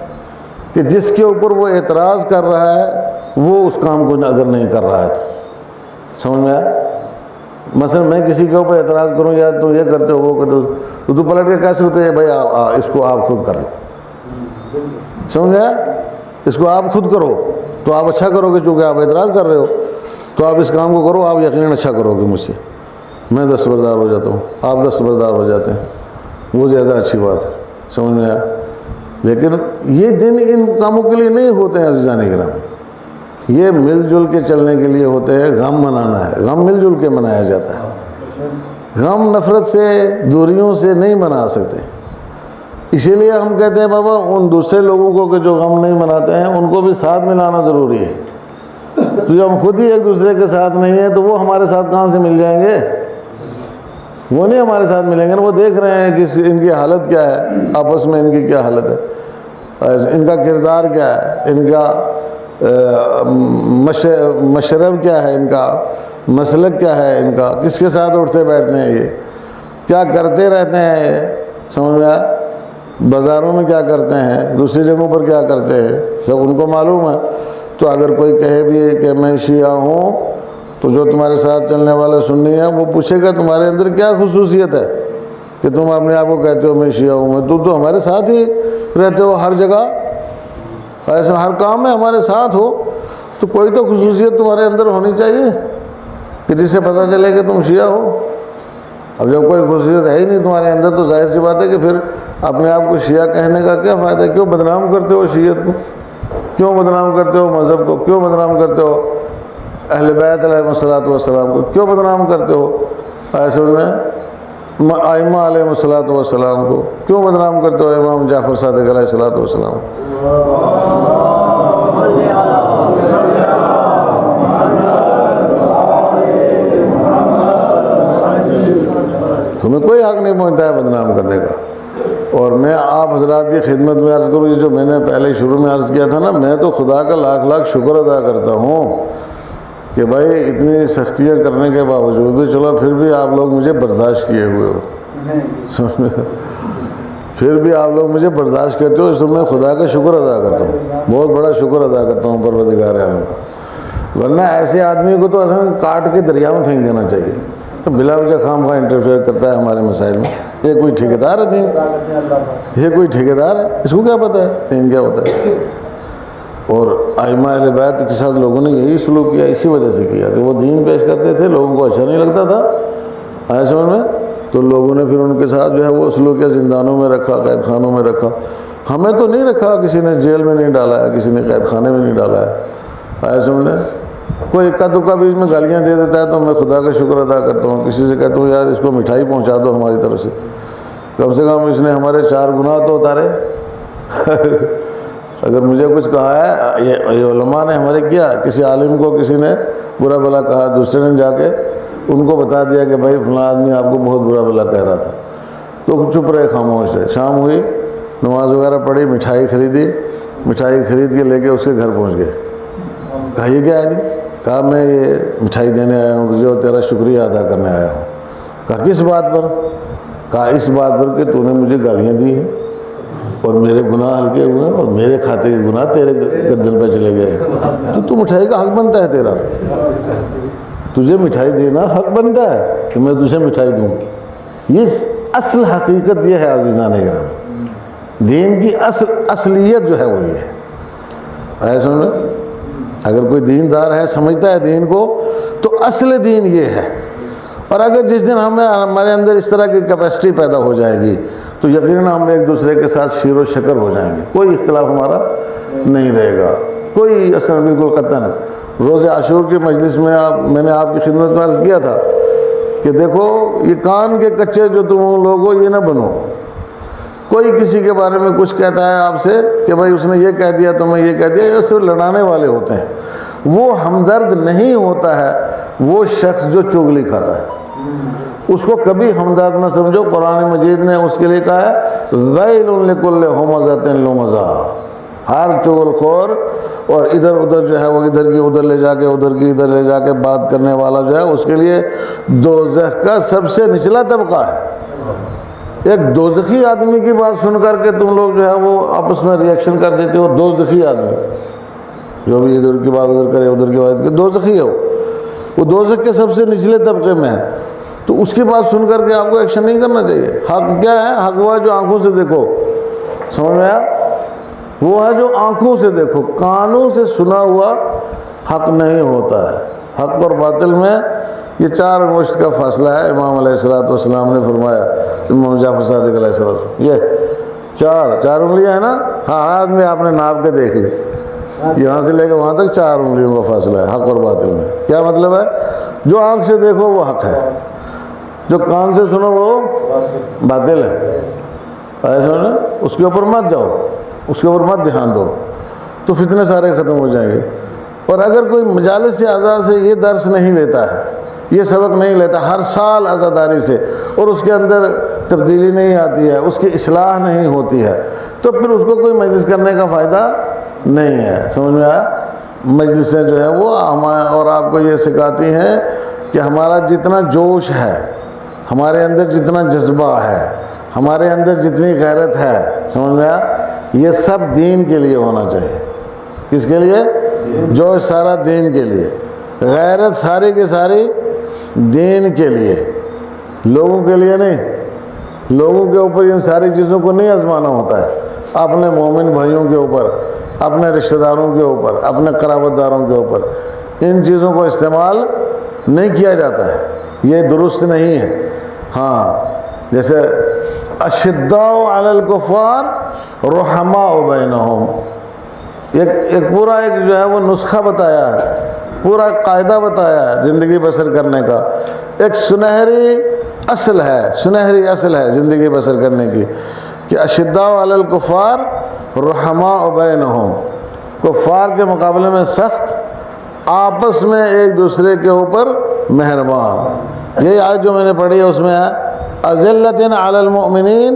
کہ جس کے اوپر وہ اعتراض کر رہا ہے وہ اس کام کو اگر نہیں کر رہا ہے تو، سمجھ میں آیا؟ مثلا میں کسی کے اوپر اعتراض کروں، یار تو یہ کرتے ہو، وہ کرتے ہو، تو پلٹ کے کیسے ہوتے ہیں؟ بھائی اس کو آپ خود کر لو، سمجھ آیا؟ اس کو آپ خود کرو تو آپ اچھا کرو گے، چونکہ آپ اعتراض کر رہے ہو تو آپ اس کام کو کرو، آپ یقیناً اچھا کرو گے مجھ سے، میں دستبردار ہو جاتا ہوں، آپ دستبردار ہو جاتے ہیں، وہ زیادہ اچھی بات ہے، سمجھ میں آیا؟ لیکن یہ دن ان کاموں کے لیے نہیں ہوتے ہیں عزیزان کرام، یہ مل جل کے چلنے کے لیے ہوتے ہیں۔ غم منانا ہے، غم مل جل کے منایا جاتا ہے، غم نفرت سے، دوریوں سے نہیں منا سکتے۔ اسی لیے ہم کہتے ہیں بابا ان دوسرے لوگوں کو کہ جو غم نہیں مناتے ہیں ان کو بھی ساتھ ملانا ضروری ہے، تو جب ہم خود ہی ایک دوسرے کے ساتھ نہیں ہیں تو وہ ہمارے ساتھ کہاں سے مل جائیں گے؟ وہ نہیں ہمارے ساتھ ملیں گے، وہ دیکھ رہے ہیں کہ ان کی حالت کیا ہے، آپس میں ان کی کیا حالت ہے، ان کا کردار کیا ہے، ان کا مشرب کیا ہے، ان کا مسلک کیا ہے، ان کا کس کے ساتھ اٹھتے بیٹھتے ہیں، یہ کیا کرتے رہتے ہیں، یہ سمجھ میں آیا؟ بازاروں میں کیا کرتے ہیں، دوسری جگہوں پر کیا کرتے ہیں، سب ان کو معلوم ہے۔ تو اگر کوئی کہے بھی کہ میں شیعہ ہوں تو جو تمہارے ساتھ چلنے والے سنی ہیں وہ پوچھے گا تمہارے اندر کیا خصوصیت ہے، کہ تم اپنے آپ کو کہتے ہو میں شیعہ ہوں، تم تو ہمارے ساتھ ہی رہتے ہو ہر جگہ، ایسے ہر کام میں ہمارے ساتھ ہو، تو کوئی تو خصوصیت تمہارے اندر ہونی چاہیے کہ جس سے پتہ چلے کہ تم شیعہ ہو۔ اب جب کوئی خصوصیت ہے ہی نہیں تمہارے اندر تو ظاہر سی بات ہے کہ پھر اپنے آپ کو شیعہ کہنے کا کیا فائدہ ہے؟ کیوں بدنام کرتے ہو شیعت کو؟ کیوں بدنام کرتے ہو مذہب کو؟ کیوں بدنام کرتے ہو اہل بیت علیہ الصلوۃ والسلام کو؟ کیوں بدنام کرتے ہو ایسے میں ائمہ علیہ الصلوۃ والسلام کو؟ کیوں بدنام کرتے ہو امام جعفر صادق علیہ الصلوۃ والسلام؟ تمہیں کوئی حق نہیں پہنچتا ہے بدنام کرنے کا۔ اور میں آپ حضرات کی خدمت میں عرض کروں، جو میں نے پہلے شروع میں عرض کیا تھا نا، میں تو خدا کا لاکھ لاکھ شکر ادا کرتا ہوں کہ بھائی اتنی سختیاں کرنے کے باوجود بھی چلو پھر بھی آپ لوگ مجھے برداشت کیے ہوئے ہو، پھر بھی آپ لوگ مجھے برداشت کرتے ہو، اس میں خدا کا شکر ادا کرتا ہوں، بہت بڑا شکر ادا کرتا ہوں پروردگار عالم کا۔ ورنہ ایسے آدمی کو تو اصل کاٹ کے دریا میں پھینک دینا چاہیے، بلا وجہ خام خواہ انٹرفیئر کرتا ہے ہمارے مسائل میں۔ یہ کوئی ٹھیکیدار ہے دین؟ یہ کوئی ٹھیکیدار ہے؟ اس کو کیا پتہ ہے دین کیا ہوتا ہے؟ اور ائمہ اہل بیت کے ساتھ لوگوں نے یہی سلوک کیا، اسی وجہ سے کیا کہ وہ دین پیش کرتے تھے، لوگوں کو اچھا نہیں لگتا تھا ایسے میں، تو لوگوں نے پھر ان کے ساتھ جو ہے وہ سلوک زندانوں میں رکھا، قید خانوں میں رکھا۔ ہمیں تو نہیں رکھا، کسی نے جیل میں نہیں ڈالا ہے، کسی نے قید خانے میں نہیں ڈالا ہے ایسے میں۔ کوئی اکا دکا بیچ میں گالیاں دے دیتا ہے تو میں خدا کا شکر ادا کرتا ہوں، کسی سے کہتا ہوں یار اس کو مٹھائی پہنچا دو ہماری طرف سے، کم سے کم اس نے ہمارے 4 گناہ تو اتارے۔ اگر مجھے کچھ کہا ہے، یہ علماء نے ہمارے کیا، کسی عالم کو کسی نے برا بھلا کہا، دوسرے نے جا کے ان کو بتا دیا کہ بھائی فلاں آدمی آپ کو بہت برا بھلا کہہ رہا تھا، تو چپ رہے، خاموش رہے۔ شام ہوئی، نماز وغیرہ پڑھی، مٹھائی خریدی، مٹھائی خرید کے لے کے اس کے گھر پہنچ گئے۔ کہا یہ کیا ہے جی؟ کہا میں یہ مٹھائی دینے آیا ہوں تجھے اور تیرا شکریہ ادا کرنے آیا ہوں۔ کہا کس بات پر؟ کہا اس بات پر کہ تو نے مجھے گالیاں دی ہیں اور میرے گناہ ہلکے ہوئے ہیں اور میرے کھاتے کے گناہ تیرے گردن پہ چلے گئے، تو مٹھائی کا حق بنتا ہے تیرا، تجھے مٹھائی دینا حق بنتا ہے کہ میں تجھے مٹھائی دوں۔ یہ اصل حقیقت یہ ہے عزیزان گرامی، دین کی اصلیت جو ہے وہ یہ ہے۔ ایسا نا اگر کوئی دیندار ہے، سمجھتا ہے دین کو، تو اصل دین یہ ہے۔ اور اگر جس دن ہمارے اندر اس طرح کی کیپیسٹی پیدا ہو جائے گی تو یقیناً ہم ایک دوسرے کے ساتھ شیر و شکر ہو جائیں گے، کوئی اختلاف ہمارا نہیں رہے گا، کوئی اثر بالکل قطعاً۔ روز عاشور کی مجلس میں میں نے آپ کی خدمت میں عرض کیا تھا کہ دیکھو یہ کان کے کچے جو تم لوگ ہو یہ نہ بنو۔ کوئی کسی کے بارے میں کچھ کہتا ہے آپ سے کہ بھائی اس نے یہ کہہ دیا، تمہیں یہ کہہ دیا، یہ صرف لڑانے والے ہوتے ہیں، وہ ہمدرد نہیں ہوتا ہے وہ شخص جو چغلی کھاتا ہے، اس کو کبھی ہمدرد نہ سمجھو۔ قرآن مجید نے اس کے لیے کہا ہے ویل لکل ہمزۃ لمزہ، ہر چغل خور اور ادھر ادھر جو ہے وہ ادھر کی ادھر لے جا کے، ادھر کی ادھر لے جا کے بات کرنے والا جو ہے اس کے لیے دوزخ کا سب سے نچلا طبقہ ہے۔ ایک دوزخی آدمی کی بات سن کر کے تم لوگ جو ہے وہ آپس میں ریئیکشن کر دیتے ہو، دوزخی آدمی جو بھی ادھر کی بات ادھر کرے، ادھر کی بات کرے، دوزخی ہے وہ دوزخ کے سب سے نچلے طبقے میں ہے، تو اس کی بات سن کر کے آپ کو ایکشن نہیں کرنا چاہیے۔ حق کیا ہے؟ حق وہ ہے جو آنکھوں سے دیکھو، سمجھ میں آیا؟ وہ ہے جو آنکھوں سے دیکھو، کانوں سے سنا ہوا حق نہیں ہوتا ہے۔ حق اور باطل میں یہ 4 انگشت کا فاصلہ ہے۔ امام علیہ الصلوۃ والسلام نے فرمایا، امام جعفر صادق علیہ السلام، یہ 4 انگلیاں ہیں نا، ہاں ہاتھ میں آپ نے ناپ کے دیکھ لی، یہاں سے لے کے وہاں تک 4 انگلیوں کا فاصلہ ہے حق اور باطل میں۔ کیا مطلب ہے؟ جو آنکھ سے دیکھو وہ حق ہے، جو کان سے سنو وہ باطل ہے۔ ایسا نا اس کے اوپر مت جاؤ، اس کے اوپر مت دھیان دو، تو فتنے سارے ختم ہو جائیں گے۔ اور اگر کوئی مجالس سے اعضاء سے یہ درس نہیں لیتا ہے، یہ سبق نہیں لیتا ہر سال عزاداری سے، اور اس کے اندر تبدیلی نہیں آتی ہے، اس کی اصلاح نہیں ہوتی ہے، تو پھر اس کو کوئی مجلس کرنے کا فائدہ نہیں ہے۔ سمجھ میں آیا؟ مجلسیں جو ہیں وہ اور آپ کو یہ سکھاتی ہیں کہ ہمارا جتنا جوش ہے، ہمارے اندر جتنا جذبہ ہے، ہمارے اندر جتنی غیرت ہے، سمجھ میں آیا، یہ سب دین کے لیے ہونا چاہیے۔ کس کے لیے؟ جوش سارا دین کے لیے، غیرت ساری کی ساری دین کے لیے، لوگوں کے لیے نہیں۔ لوگوں کے اوپر ان ساری چیزوں کو نہیں آزمانا ہوتا ہے، اپنے مومن بھائیوں کے اوپر، اپنے رشتہ داروں کے اوپر، اپنے قرابت داروں کے اوپر ان چیزوں کو استعمال نہیں کیا جاتا ہے، یہ درست نہیں ہے۔ ہاں جیسے اشداء علی الکفار رحماء بینہم، ایک پورا جو ہے وہ نسخہ بتایا ہے، پورا قاعدہ بتایا ہے زندگی بسر کرنے کا، ایک سنہری اصل ہے زندگی بسر کرنے کی، کہ اشداء علی الکفار رحماء بینہم، کفار کے مقابلے میں سخت، آپس میں ایک دوسرے کے اوپر مہربان۔ یہی آیت جو میں نے پڑھی ہے اس میں ہے اذلۃ علی المؤمنین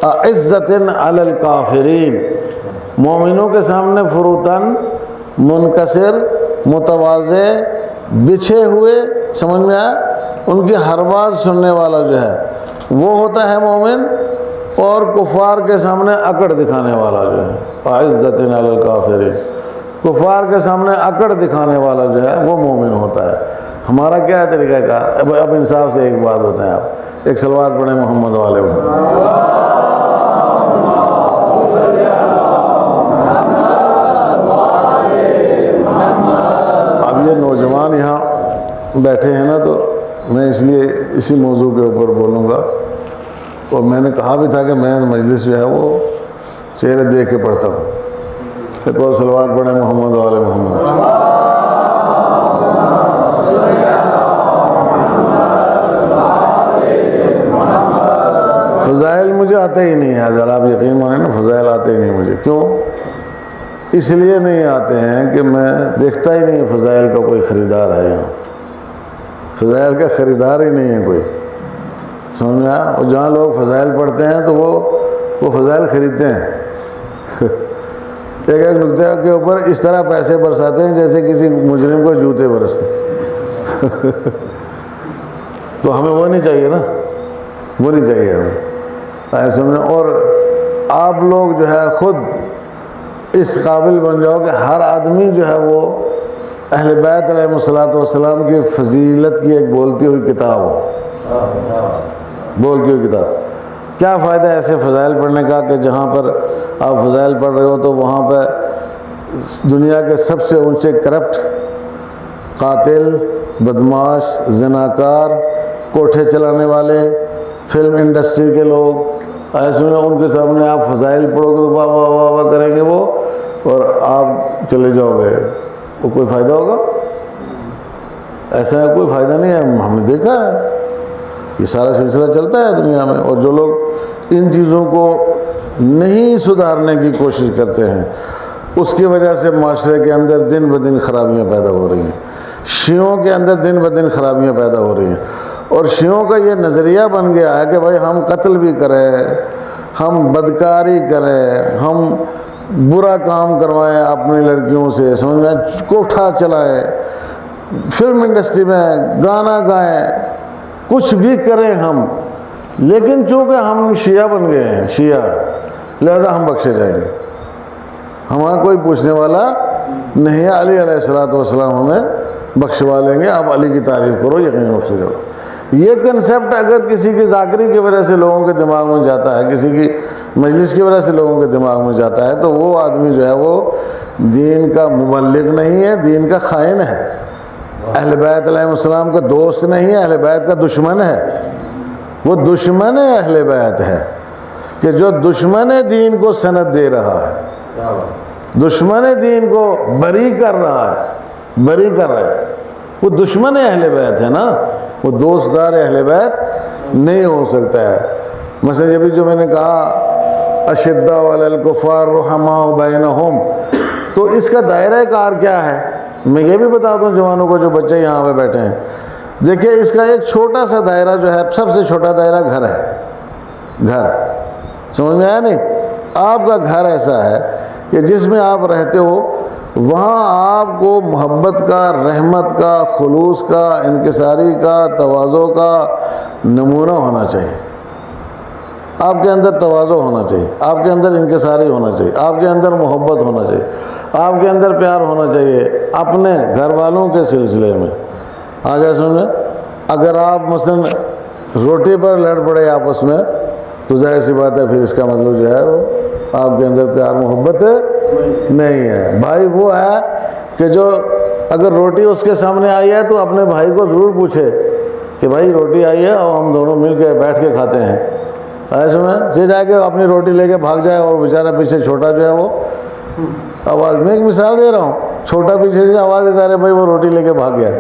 اعزۃ علی الکافرین، مومنوں کے سامنے فروتن، منکسر، متواضع، بچھے ہوئے، سمجھ میں آیا، ان کی ہر بات سننے والا جو ہے وہ ہوتا ہے مومن، اور کفار کے سامنے اکڑ دکھانے والا جو ہے اعزۃ علی الکافرین، کفار کے سامنے اکڑ دکھانے والا جو ہے وہ مومن ہوتا ہے۔ ہمارا کیا ہے طریقہ کار؟ اب انصاف سے ایک بات بتائیں، آپ ایک صلوات پڑھیں محمد والے محمد۔ اب یہ نوجوان یہاں بیٹھے ہیں نا، تو میں اس لیے اسی موضوع کے اوپر بولوں گا، اور میں نے کہا بھی تھا کہ میں مجلس جو ہے وہ چہرے دیکھ کے پڑھتا ہوں۔ ایک اور صلوات پڑھیں محمد والے محمد۔ فضائل مجھے آتے ہی نہیں ہیں، اگر آپ یقین مانیں نا، فضائل آتے ہی نہیں مجھے۔ کیوں؟ اس لیے نہیں آتے ہیں کہ میں دیکھتا ہی نہیں فضائل کا کوئی خریدار ہے یہاں، فضائل کا خریدار ہی نہیں ہے کوئی، سمجھ میں آیا؟ اور جہاں لوگ فضائل پڑھتے ہیں تو وہ فضائل خریدتے ہیں، ایک نقطے کے اوپر اس طرح پیسے برساتے ہیں جیسے کسی مجرم کو جوتے برستے۔ تو ہمیں وہ نہیں چاہیے نا، وہ نہیں چاہیے ہمیں، ایسے میں۔ اور آپ لوگ جو ہے خود اس قابل بن جاؤ کہ ہر آدمی جو ہے وہ اہل بیت علیہ الصلوۃ والسلام کی فضیلت کی ایک بولتی ہوئی کتاب ہو، بولتی ہوئی کتاب۔ کیا فائدہ ایسے فضائل پڑھنے کا کہ جہاں پر آپ فضائل پڑھ رہے ہو تو وہاں پہ دنیا کے سب سے اونچے کرپٹ، قاتل، بدماش، زناکار، کوٹھے چلانے والے، فلم انڈسٹری کے لوگ، ایسے میں ان کے سامنے آپ فضائل پڑھو گے تو واہ واہ واہ واہ کریں گے وہ، اور آپ چلے جاؤ گے، وہ کوئی فائدہ ہوگا؟ ایسا ہے، کوئی فائدہ نہیں ہے، ہم نے دیکھا ہے یہ سارا سلسلہ چلتا ہے دنیا میں۔ اور جو لوگ ان چیزوں کو نہیں سدھارنے کی کوشش کرتے ہیں اس کی وجہ سے معاشرے کے اندر دن بدن خرابیاں پیدا ہو رہی ہیں، شیعوں کے اندر دن بدن خرابیاں پیدا ہو رہی ہیں، اور شیعوں کا یہ نظریہ بن گیا ہے کہ بھائی ہم قتل بھی کریں، ہم بدکاری کریں، ہم برا کام کروائیں اپنی لڑکیوں سے، سمجھ میں، کوٹھا چلائیں، فلم انڈسٹری میں گانا گائیں، کچھ بھی کریں ہم، لیکن چونکہ ہم شیعہ بن گئے ہیں، شیعہ، لہذا ہم بخشے جائیں گے، ہمارا کوئی پوچھنے والا نہیں ہے، علی علیہ الصلوۃ والسلام ہمیں بخشوا لیں گے، آپ علی کی تعریف کرو، یقین بخشے جاؤ۔ یہ کنسیپٹ اگر کسی کی ذاکری کی وجہ سے لوگوں کے دماغ میں جاتا ہے، کسی کی مجلس کی وجہ سے لوگوں کے دماغ میں جاتا ہے، تو وہ آدمی جو ہے وہ دین کا مبلغ نہیں ہے، دین کا خائن ہے، اہل بیت علیہ السلام کا دوست نہیں ہے، اہل بیت کا دشمن ہے، وہ دشمن اہل بیت ہے، کہ جو دشمن دین کو سند دے رہا ہے، دشمن دین کو بری کر رہا ہے، بری کر رہا ہے، وہ دشمن اہل بیت ہے نا، وہ دوستدار اہل بیت نہیں ہو سکتا ہے۔ مثلا یہ بھی جو میں نے کہا اشداء علی الکفار رحماء بینہم، تو اس کا دائرہ کار کیا ہے؟ میں یہ بھی بتا دوں جوانوں کو جو بچے یہاں پہ بیٹھے ہیں، دیکھیں اس کا ایک چھوٹا سا دائرہ جو ہے، سب سے چھوٹا دائرہ گھر ہے، گھر، سمجھ میں آیا نہیں؟ آپ کا گھر ایسا ہے کہ جس میں آپ رہتے ہو، وہاں آپ کو محبت کا، رحمت کا، خلوص کا، انکساری کا، تواضع کا نمونہ ہونا چاہیے، آپ کے اندر تواضع ہونا چاہیے، آپ کے اندر انکساری ہونا چاہیے، آپ کے اندر محبت ہونا چاہیے، آپ کے اندر پیار ہونا چاہیے اپنے گھر والوں کے سلسلے میں۔ آگے سمجھیں، اگر آپ مثلا روٹی پر لڑ پڑے آپس میں تو ظاہر سی بات ہے پھر اس کا مطلب جو ہے وہ آپ کے اندر پیار محبت نہیں ہے۔ بھائی وہ ہے کہ جو اگر روٹی اس کے سامنے آئی ہے تو اپنے بھائی کو ضرور پوچھے کہ بھائی روٹی آئی ہے اور ہم دونوں مل کے بیٹھ کے کھاتے ہیں، ایسے میں یہ جائے کہ اپنی روٹی لے کے بھاگ جائے اور بیچارہ پیچھے چھوٹا جو ہے وہ آواز، میں ایک مثال دے رہا ہوں، چھوٹا پیچھے سے آواز دیتا رہے بھائی وہ روٹی لے کے بھاگ گیا۔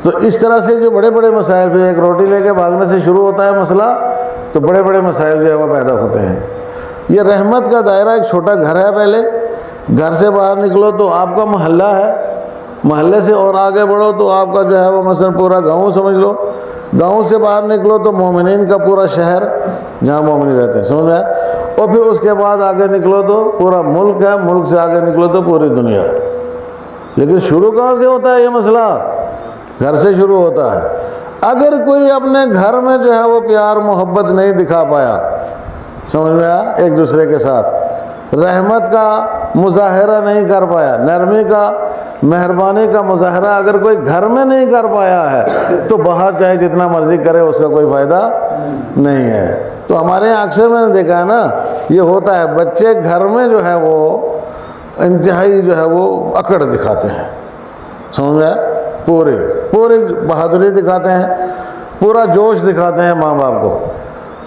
تو اس طرح سے جو بڑے بڑے مسائل پہ ایک روٹی لے کے بھاگنے سے شروع ہوتا ہے مسئلہ، تو بڑے بڑے مسائل جو ہے وہ پیدا ہوتے ہیں۔ یہ رحمت کا دائرہ ایک چھوٹا گھر ہے، پہلے گھر سے باہر نکلو تو آپ کا محلہ ہے، محلے سے اور آگے بڑھو تو آپ کا جو ہے وہ مثلا پورا گاؤں سمجھ لو، گاؤں سے باہر نکلو تو مومنین کا پورا شہر جہاں مومنین رہتے ہیں، سمجھ میں، اور پھر اس کے بعد آگے نکلو تو پورا ملک ہے، ملک سے آگے نکلو تو پوری دنیا ہے۔ لیکن شروع کہاں سے ہوتا ہے یہ مسئلہ؟ گھر سے شروع ہوتا ہے۔ اگر کوئی اپنے گھر میں جو ہے وہ پیار محبت نہیں دکھا پایا، سمجھ میں آیا، ایک دوسرے کے ساتھ رحمت کا مظاہرہ نہیں کر پایا، نرمی کا مہربانی کا مظاہرہ اگر کوئی گھر میں نہیں کر پایا ہے تو باہر چاہے جتنا مرضی کرے اس کا کوئی فائدہ نہیں ہے۔ تو ہمارے یہاں اکثر میں نے دیکھا ہے نا، یہ ہوتا ہے بچے گھر میں جو ہے وہ انتہائی جو ہے وہ اکڑ دکھاتے ہیں، سمجھ میں، پوری بہادری دکھاتے ہیں، پورا جوش دکھاتے ہیں ماں باپ کو،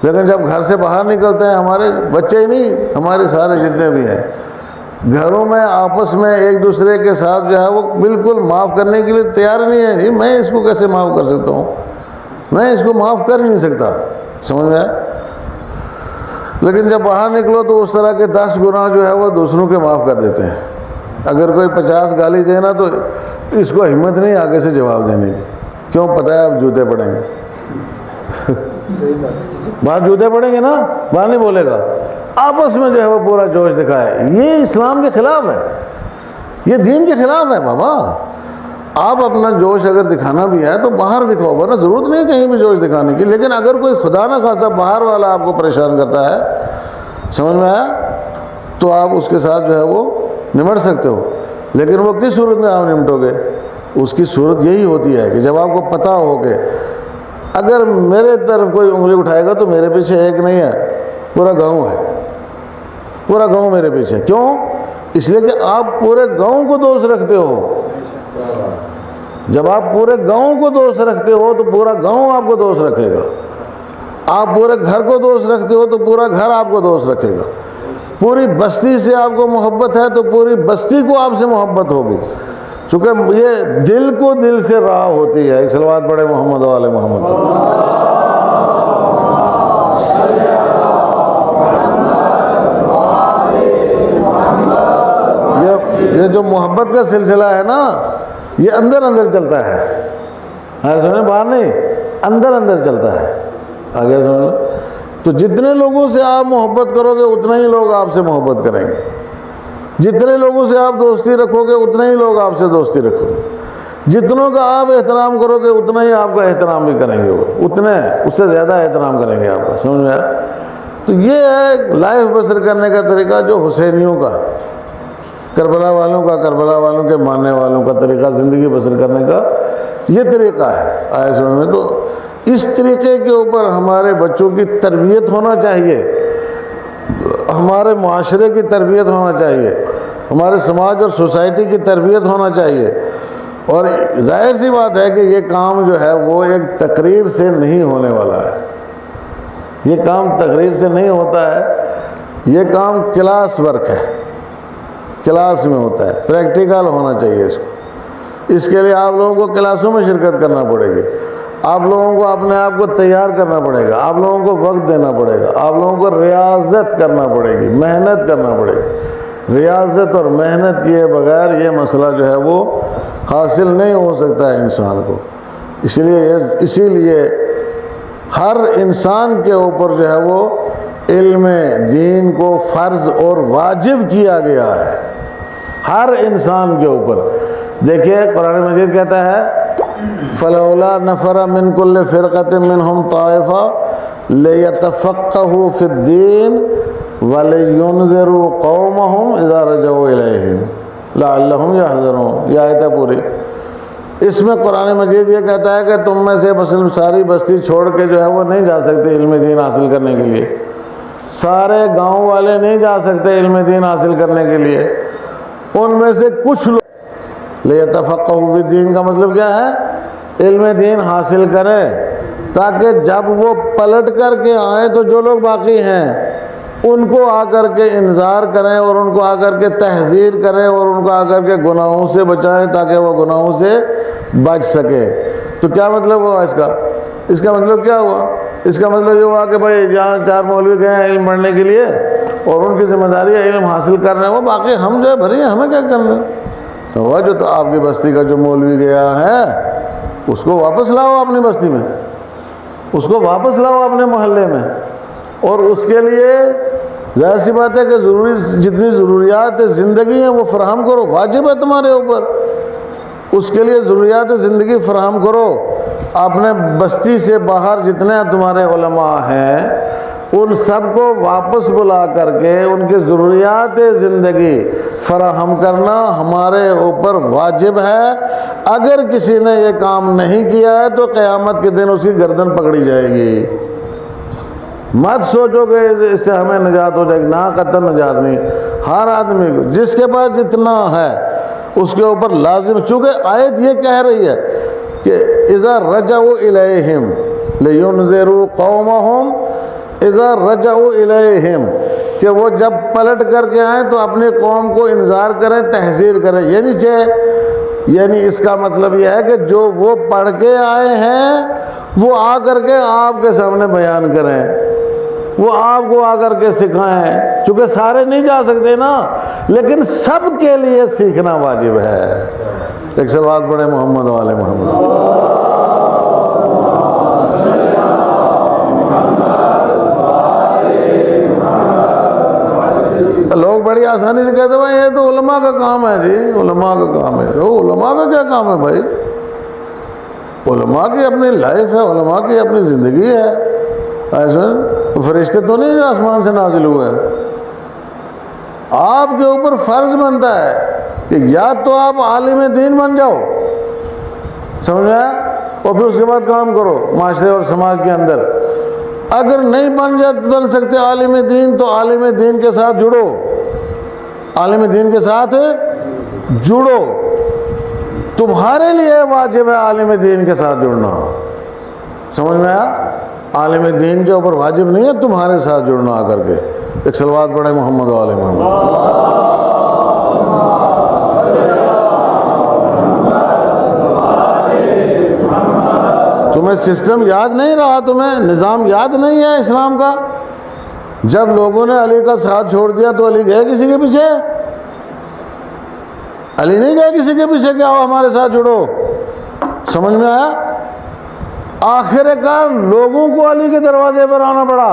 لیکن جب گھر سے باہر نکلتے ہیں، ہمارے بچے ہی نہیں، ہمارے سارے جتنے بھی ہیں، گھروں میں آپس میں ایک دوسرے کے ساتھ جو ہے وہ بالکل معاف کرنے کے لیے تیار نہیں ہے۔ میں اس کو کیسے معاف کر سکتا ہوں، میں اس کو معاف کر نہیں سکتا، سمجھ میں۔ لیکن جب باہر نکلو تو اس طرح کے 10 گناہ جو ہے وہ دوسروں کے معاف کر دیتے ہیں۔ اگر کوئی 50 گالی دینا تو اس کو ہمت نہیں آگے سے جواب دینے کی، کیوں؟ پتہ ہے اب جوتے پڑیں گے، باہر جوتے پڑیں گے نا، باہر نہیں بولے گا، آپس میں جو ہے وہ پورا جوش دکھائے۔ یہ اسلام کے خلاف ہے، یہ دین کے خلاف ہے بابا۔ آپ اپنا جوش اگر دکھانا بھی ہے تو باہر دکھاؤ، ورنہ ضرورت نہیں کہیں بھی جوش دکھانے کی۔ لیکن اگر کوئی خدا نہ خواستہ باہر والا آپ کو پریشان کرتا ہے، سمجھ میں آیا، تو آپ اس کے ساتھ جو ہے وہ نمٹ سکتے ہو۔ لیکن وہ کس صورت میں آپ نمٹو گے؟ اس کی صورت یہی ہوتی ہے کہ جب آپ کو پتہ ہو کہ اگر میرے طرف کوئی انگلی اٹھائے گا تو میرے پیچھے ایک نہیں ہے، پورا گاؤں ہے، پورا گاؤں میرے پیچھے۔ کیوں؟ اس لیے کہ آپ پورے گاؤں کو دوست رکھتے ہو۔ جب آپ پورے گاؤں کو دوست رکھتے ہو تو پورا گاؤں آپ کو دوست رکھے گا۔ آپ پورے گھر کو دوست رکھتے ہو تو پورا گھر آپ کو دوست رکھے گا۔ پوری بستی سے آپ کو محبت ہے تو پوری بستی کو آپ سے محبت ہوگی، چونکہ یہ دل کو دل سے راہ ہوتی ہے۔ ایک صلوات پڑھے محمد والے محمد۔ یہ جو محبت کا سلسلہ ہے نا، یہ اندر اندر چلتا ہے، سمجھے، باہر نہیں، اندر اندر چلتا ہے۔ آگے سمجھ لو، تو جتنے لوگوں سے آپ محبت کرو گے اتنا ہی لوگ آپ سے محبت کریں گے، جتنے لوگوں سے آپ دوستی رکھو گے اتنے ہی لوگ آپ سے دوستی رکھو گے، جتنوں کا آپ احترام کرو گے اتنا ہی آپ کا احترام بھی کریں گے، وہ اتنے اس سے زیادہ احترام کریں گے آپ کا، سمجھ میں آیا؟ تو یہ ہے لائف بسر کرنے کا طریقہ جو حسینیوں کا، کربلا والوں کا، کربلا والوں کے ماننے والوں کا طریقہ زندگی بسر کرنے کا یہ طریقہ ہے۔ آئے سمجھ میں؟ تو اس طریقے کے اوپر ہمارے بچوں کی تربیت ہونا چاہیے، ہمارے معاشرے کی تربیت ہونا چاہیے، ہمارے سماج اور سوسائٹی کی تربیت ہونا چاہیے۔ اور ظاہر سی بات ہے کہ یہ کام جو ہے وہ ایک تقریر سے نہیں ہونے والا ہے، یہ کام تقریر سے نہیں ہوتا ہے، یہ کام کلاس ورک ہے، کلاس میں ہوتا ہے، پریکٹیکل ہونا چاہیے اس کو۔ اس کے لیے آپ لوگوں کو کلاسوں میں شرکت کرنا پڑے گی، آپ لوگوں کو اپنے آپ کو تیار کرنا پڑے گا، آپ لوگوں کو وقت دینا پڑے گا، آپ لوگوں کو ریاضت کرنا پڑے گی، محنت کرنا پڑے گی۔ ریاضت اور محنت کیے بغیر یہ مسئلہ جو ہے وہ حاصل نہیں ہو سکتا ہے انسان کو۔ اسی لیے ہر انسان کے اوپر جو ہے وہ علم دین کو فرض اور واجب کیا گیا ہے، ہر انسان کے اوپر۔ دیکھیے قرآن مجید کہتا ہے فَلَوْلَا نَفَرَ مِن كُلِّ فِرْقَةٍ مِّنْهُمْ طَائِفَةٌ لِيَتَفَقَّهُوا فِي الدِّينِ وَلِيُنذِرُوا قَوْمَهُمْ إِذَا رَجَعُوا إِلَيْهِمْ لَعَلَّهُمْ يَحْذَرُونَ۔ یہ آیت ہے پوری۔ اس میں قرآن مجید یہ کہتا ہے کہ تم میں سے مثلا ساری بستی چھوڑ کے جو ہے وہ نہیں جا سکتے علم دین حاصل کرنے کے لیے، سارے گاؤں والے نہیں جا سکتے علم دین حاصل کرنے کے لیے، ان میں سے کچھ لوگ لیتفقہوا فی الدین کا مطلب کیا ہے؟ علم دین حاصل کریں، تاکہ جب وہ پلٹ کر کے آئیں تو جو لوگ باقی ہیں ان کو آ کر کے انذار کریں اور ان کو آ کر کے تحذیر کریں اور ان کو آ کر کے گناہوں سے بچائیں تاکہ وہ گناہوں سے بچ سکیں۔ تو کیا مطلب ہوا اس کا؟ اس کا مطلب کیا ہوا؟ اس کا مطلب یہ ہوا کہ بھائی جہاں 4 مولوی گئے ہیں علم پڑھنے کے لیے اور ان کی ذمہ داری ہے علم حاصل کر رہے ہیں، وہ باقی ہم جو ہے بھری ہیں، ہمیں کیا کرنا ہے؟ ہوا جو تو آپ کی بستی کا جو مولوی گیا ہے اس کو واپس لاؤ اپنی بستی میں، اس کو واپس لاؤ اپنے محلے میں، اور اس کے لیے ظاہر سی بات ہے کہ جتنی ضروریات زندگی ہیں وہ فراہم کرو، واجب ہے تمہارے اوپر، اس کے لیے ضروریات زندگی فراہم کرو۔ اپنے بستی سے باہر جتنے تمہارے علماء ہیں ان سب کو واپس بلا کر کے ان کے ضروریات زندگی فراہم کرنا ہمارے اوپر واجب ہے۔ اگر کسی نے یہ کام نہیں کیا ہے تو قیامت کے دن اس کی گردن پکڑی جائے گی۔ مت سوچو کہ اس سے ہمیں نجات ہو جائے گی، نہ قطعاً نجات نہیں۔ ہر آدمی کو جس کے پاس جتنا ہے اس کے اوپر لازم، چونکہ آیت یہ کہہ رہی ہے کہ اذا رجعوا الیہم لینذروا قومہم، اذا رجعوا الیہم، کہ وہ جب پلٹ کر کے آئیں تو اپنی قوم کو انذار کریں، تحذیر کریں۔ یعنی اس کا مطلب یہ ہے کہ جو وہ پڑھ کے آئے ہیں وہ آ کر کے آپ کے سامنے بیان کریں، وہ آپ کو آ کر کے سکھائیں، چونکہ سارے نہیں جا سکتے نا، لیکن سب کے لیے سیکھنا واجب ہے۔ ایک صلوات پڑھے محمد والے محمد۔ لوگ بڑی آسانی سے کہتے ہیں بھائی یہ تو علماء کا کام ہے جی، علماء کا کام ہے۔ علماء کا کیا کام ہے بھائی؟ علماء کی اپنی لائف ہے، علماء کی اپنی زندگی ہے۔ ایسے فرشتے تو نہیں جو آسمان سے نازل ہوئے ہیں۔ آپ کے اوپر فرض بنتا ہے کہ یا تو آپ عالم دین بن جاؤ، سمجھ میں آیا، اور پھر اس کے بعد کام کرو معاشرے اور سماج کے اندر۔ اگر نہیں بن سکتے عالم دین تو عالم دین کے ساتھ جڑو، عالم دین کے ساتھ جڑو، تمہارے لیے واجب ہے عالم دین کے ساتھ جڑنا۔ سمجھ میں آیا؟ عالم دین کے اوپر واجب نہیں ہے تمہارے ساتھ جڑنا آ کر کے۔ ایک صلوات پڑھے محمد والے محمد۔ تمہیں سسٹم یاد نہیں رہا، تمہیں نظام یاد نہیں ہے اسلام کا؟ جب لوگوں نے علی کا ساتھ چھوڑ دیا تو علی گئے کسی کے پیچھے؟ علی نہیں گئے کسی کے پیچھے کہ آؤ ہمارے ساتھ جڑو۔ سمجھ میں آیا؟ آخر کار لوگوں کو علی کے دروازے پر آنا پڑا،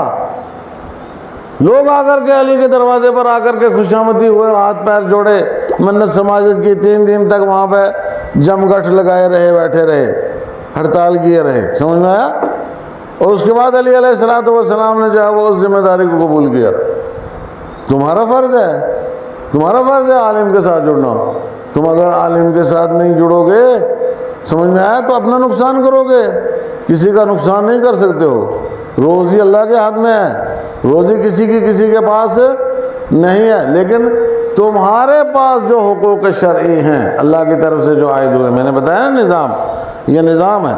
لوگ آ کر کے علی کے دروازے پر آ کر کے خوشامدی ہوئے، ہاتھ پیر جوڑے، منت سماجت کی، 3 دن تک وہاں پہ جمگھٹ لگائے رہے، بیٹھے رہے، ہڑتال کیے رہے۔ سمجھ میں آیا؟ اور اس کے بعد علی علیہ السلام نے جو ہے وہ اس ذمہ داری کو قبول کیا۔ تمہارا فرض ہے عالم کے ساتھ جڑنا۔ تم اگر عالم کے ساتھ نہیں جڑو گے، سمجھ میں آیا، تو اپنا نقصان کرو گے، کسی کا نقصان نہیں کر سکتے ہو۔ روزی اللہ کے ہاتھ میں ہے، روزی کسی کے پاس نہیں ہے، لیکن تمہارے پاس جو حقوق شرعی ہیں اللہ کی طرف سے جو عائد ہوئے، میں نے بتایا نا نظام، یہ نظام ہے،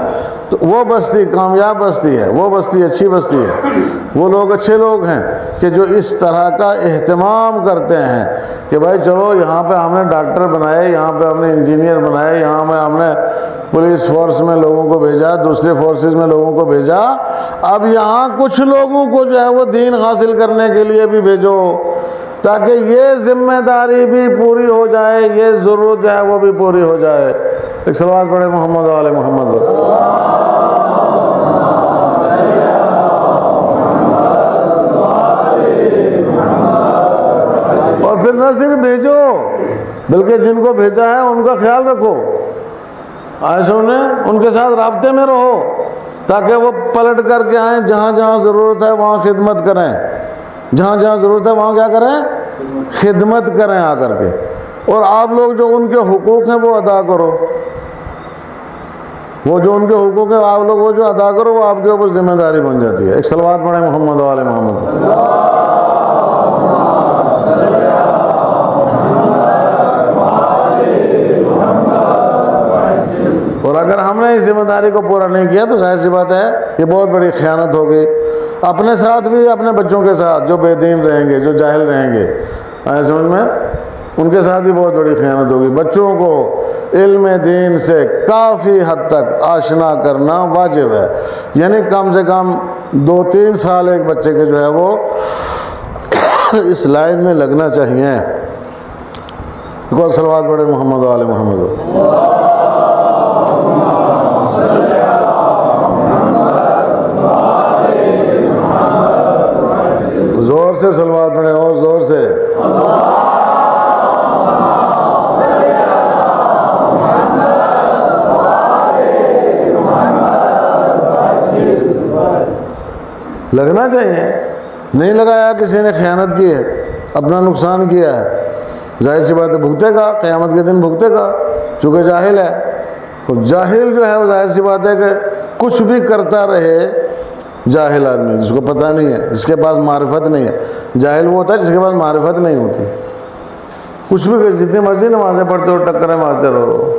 تو وہ بستی کامیاب بستی ہے، وہ بستی اچھی بستی ہے، وہ لوگ اچھے لوگ ہیں کہ جو اس طرح کا اہتمام کرتے ہیں کہ بھائی چلو یہاں پہ ہم نے ڈاکٹر بنائے، یہاں پہ ہم نے انجینئر بنائے، یہاں پہ ہم نے پولیس فورس میں لوگوں کو بھیجا، دوسرے فورسز میں لوگوں کو بھیجا، اب یہاں کچھ لوگوں کو جو ہے وہ دین حاصل کرنے کے لیے بھی بھیجو، تاکہ یہ ذمہ داری بھی پوری ہو جائے، یہ ضرورت جو ہے وہ بھی پوری ہو جائے۔ ایک صلوات پڑھے محمد والے محمد۔ اور پھر نہ صرف بھیجو بلکہ جن کو بھیجا ہے ان کا خیال رکھو، ایسا ان کے ساتھ رابطے میں رہو، تاکہ وہ پلٹ کر کے آئیں، جہاں جہاں ضرورت ہے وہاں خدمت کریں، جہاں جہاں ضرورت ہے وہاں کیا کریں؟ خدمت کریں آ کر کے، اور آپ لوگ جو ان کے حقوق ہیں وہ ادا کرو۔ وہ جو ان کے حقوق ہے آپ لوگ وہ جو ادا کرو وہ آپ کے اوپر ذمہ داری بن جاتی ہے. ایک صلوات پڑھیں محمد و آل محمد. اور اگر ہم نے اس ذمہ داری کو پورا نہیں کیا تو ظاہر سی بات ہے یہ بہت بڑی خیانت ہوگی اپنے ساتھ بھی, اپنے بچوں کے ساتھ جو بے دین رہیں گے, جو جاہل رہیں گے, سمجھ میں, ان کے ساتھ بھی بہت بڑی خیانت ہوگی. بچوں کو علم دین سے کافی حد تک آشنا کرنا واجب ہے, یعنی کم سے کم 2-3 سال ایک بچے کے جو ہے وہ اس لائن میں لگنا چاہیے. کو صلوات پڑھے محمد و آل محمد. زور سے صلوات پڑھیں اور زور سے. لگنا چاہیے, نہیں لگایا کسی نے خیانت کی ہے, اپنا نقصان کیا ہے, ظاہر سی بات ہے بھگتے گا, قیامت کے دن بھگتے گا, چونکہ جاہل ہے. اور جاہل جو ہے وہ ظاہر سی بات ہے کہ کچھ بھی کرتا رہے. جاہل آدمی جس کو پتہ نہیں ہے, جس کے پاس معرفت نہیں ہے, جاہل وہ ہوتا ہے جس کے پاس معرفت نہیں ہوتی. کچھ بھی جتنی مرضی نمازیں پڑھتے ہو ٹکریں مارتے رہو,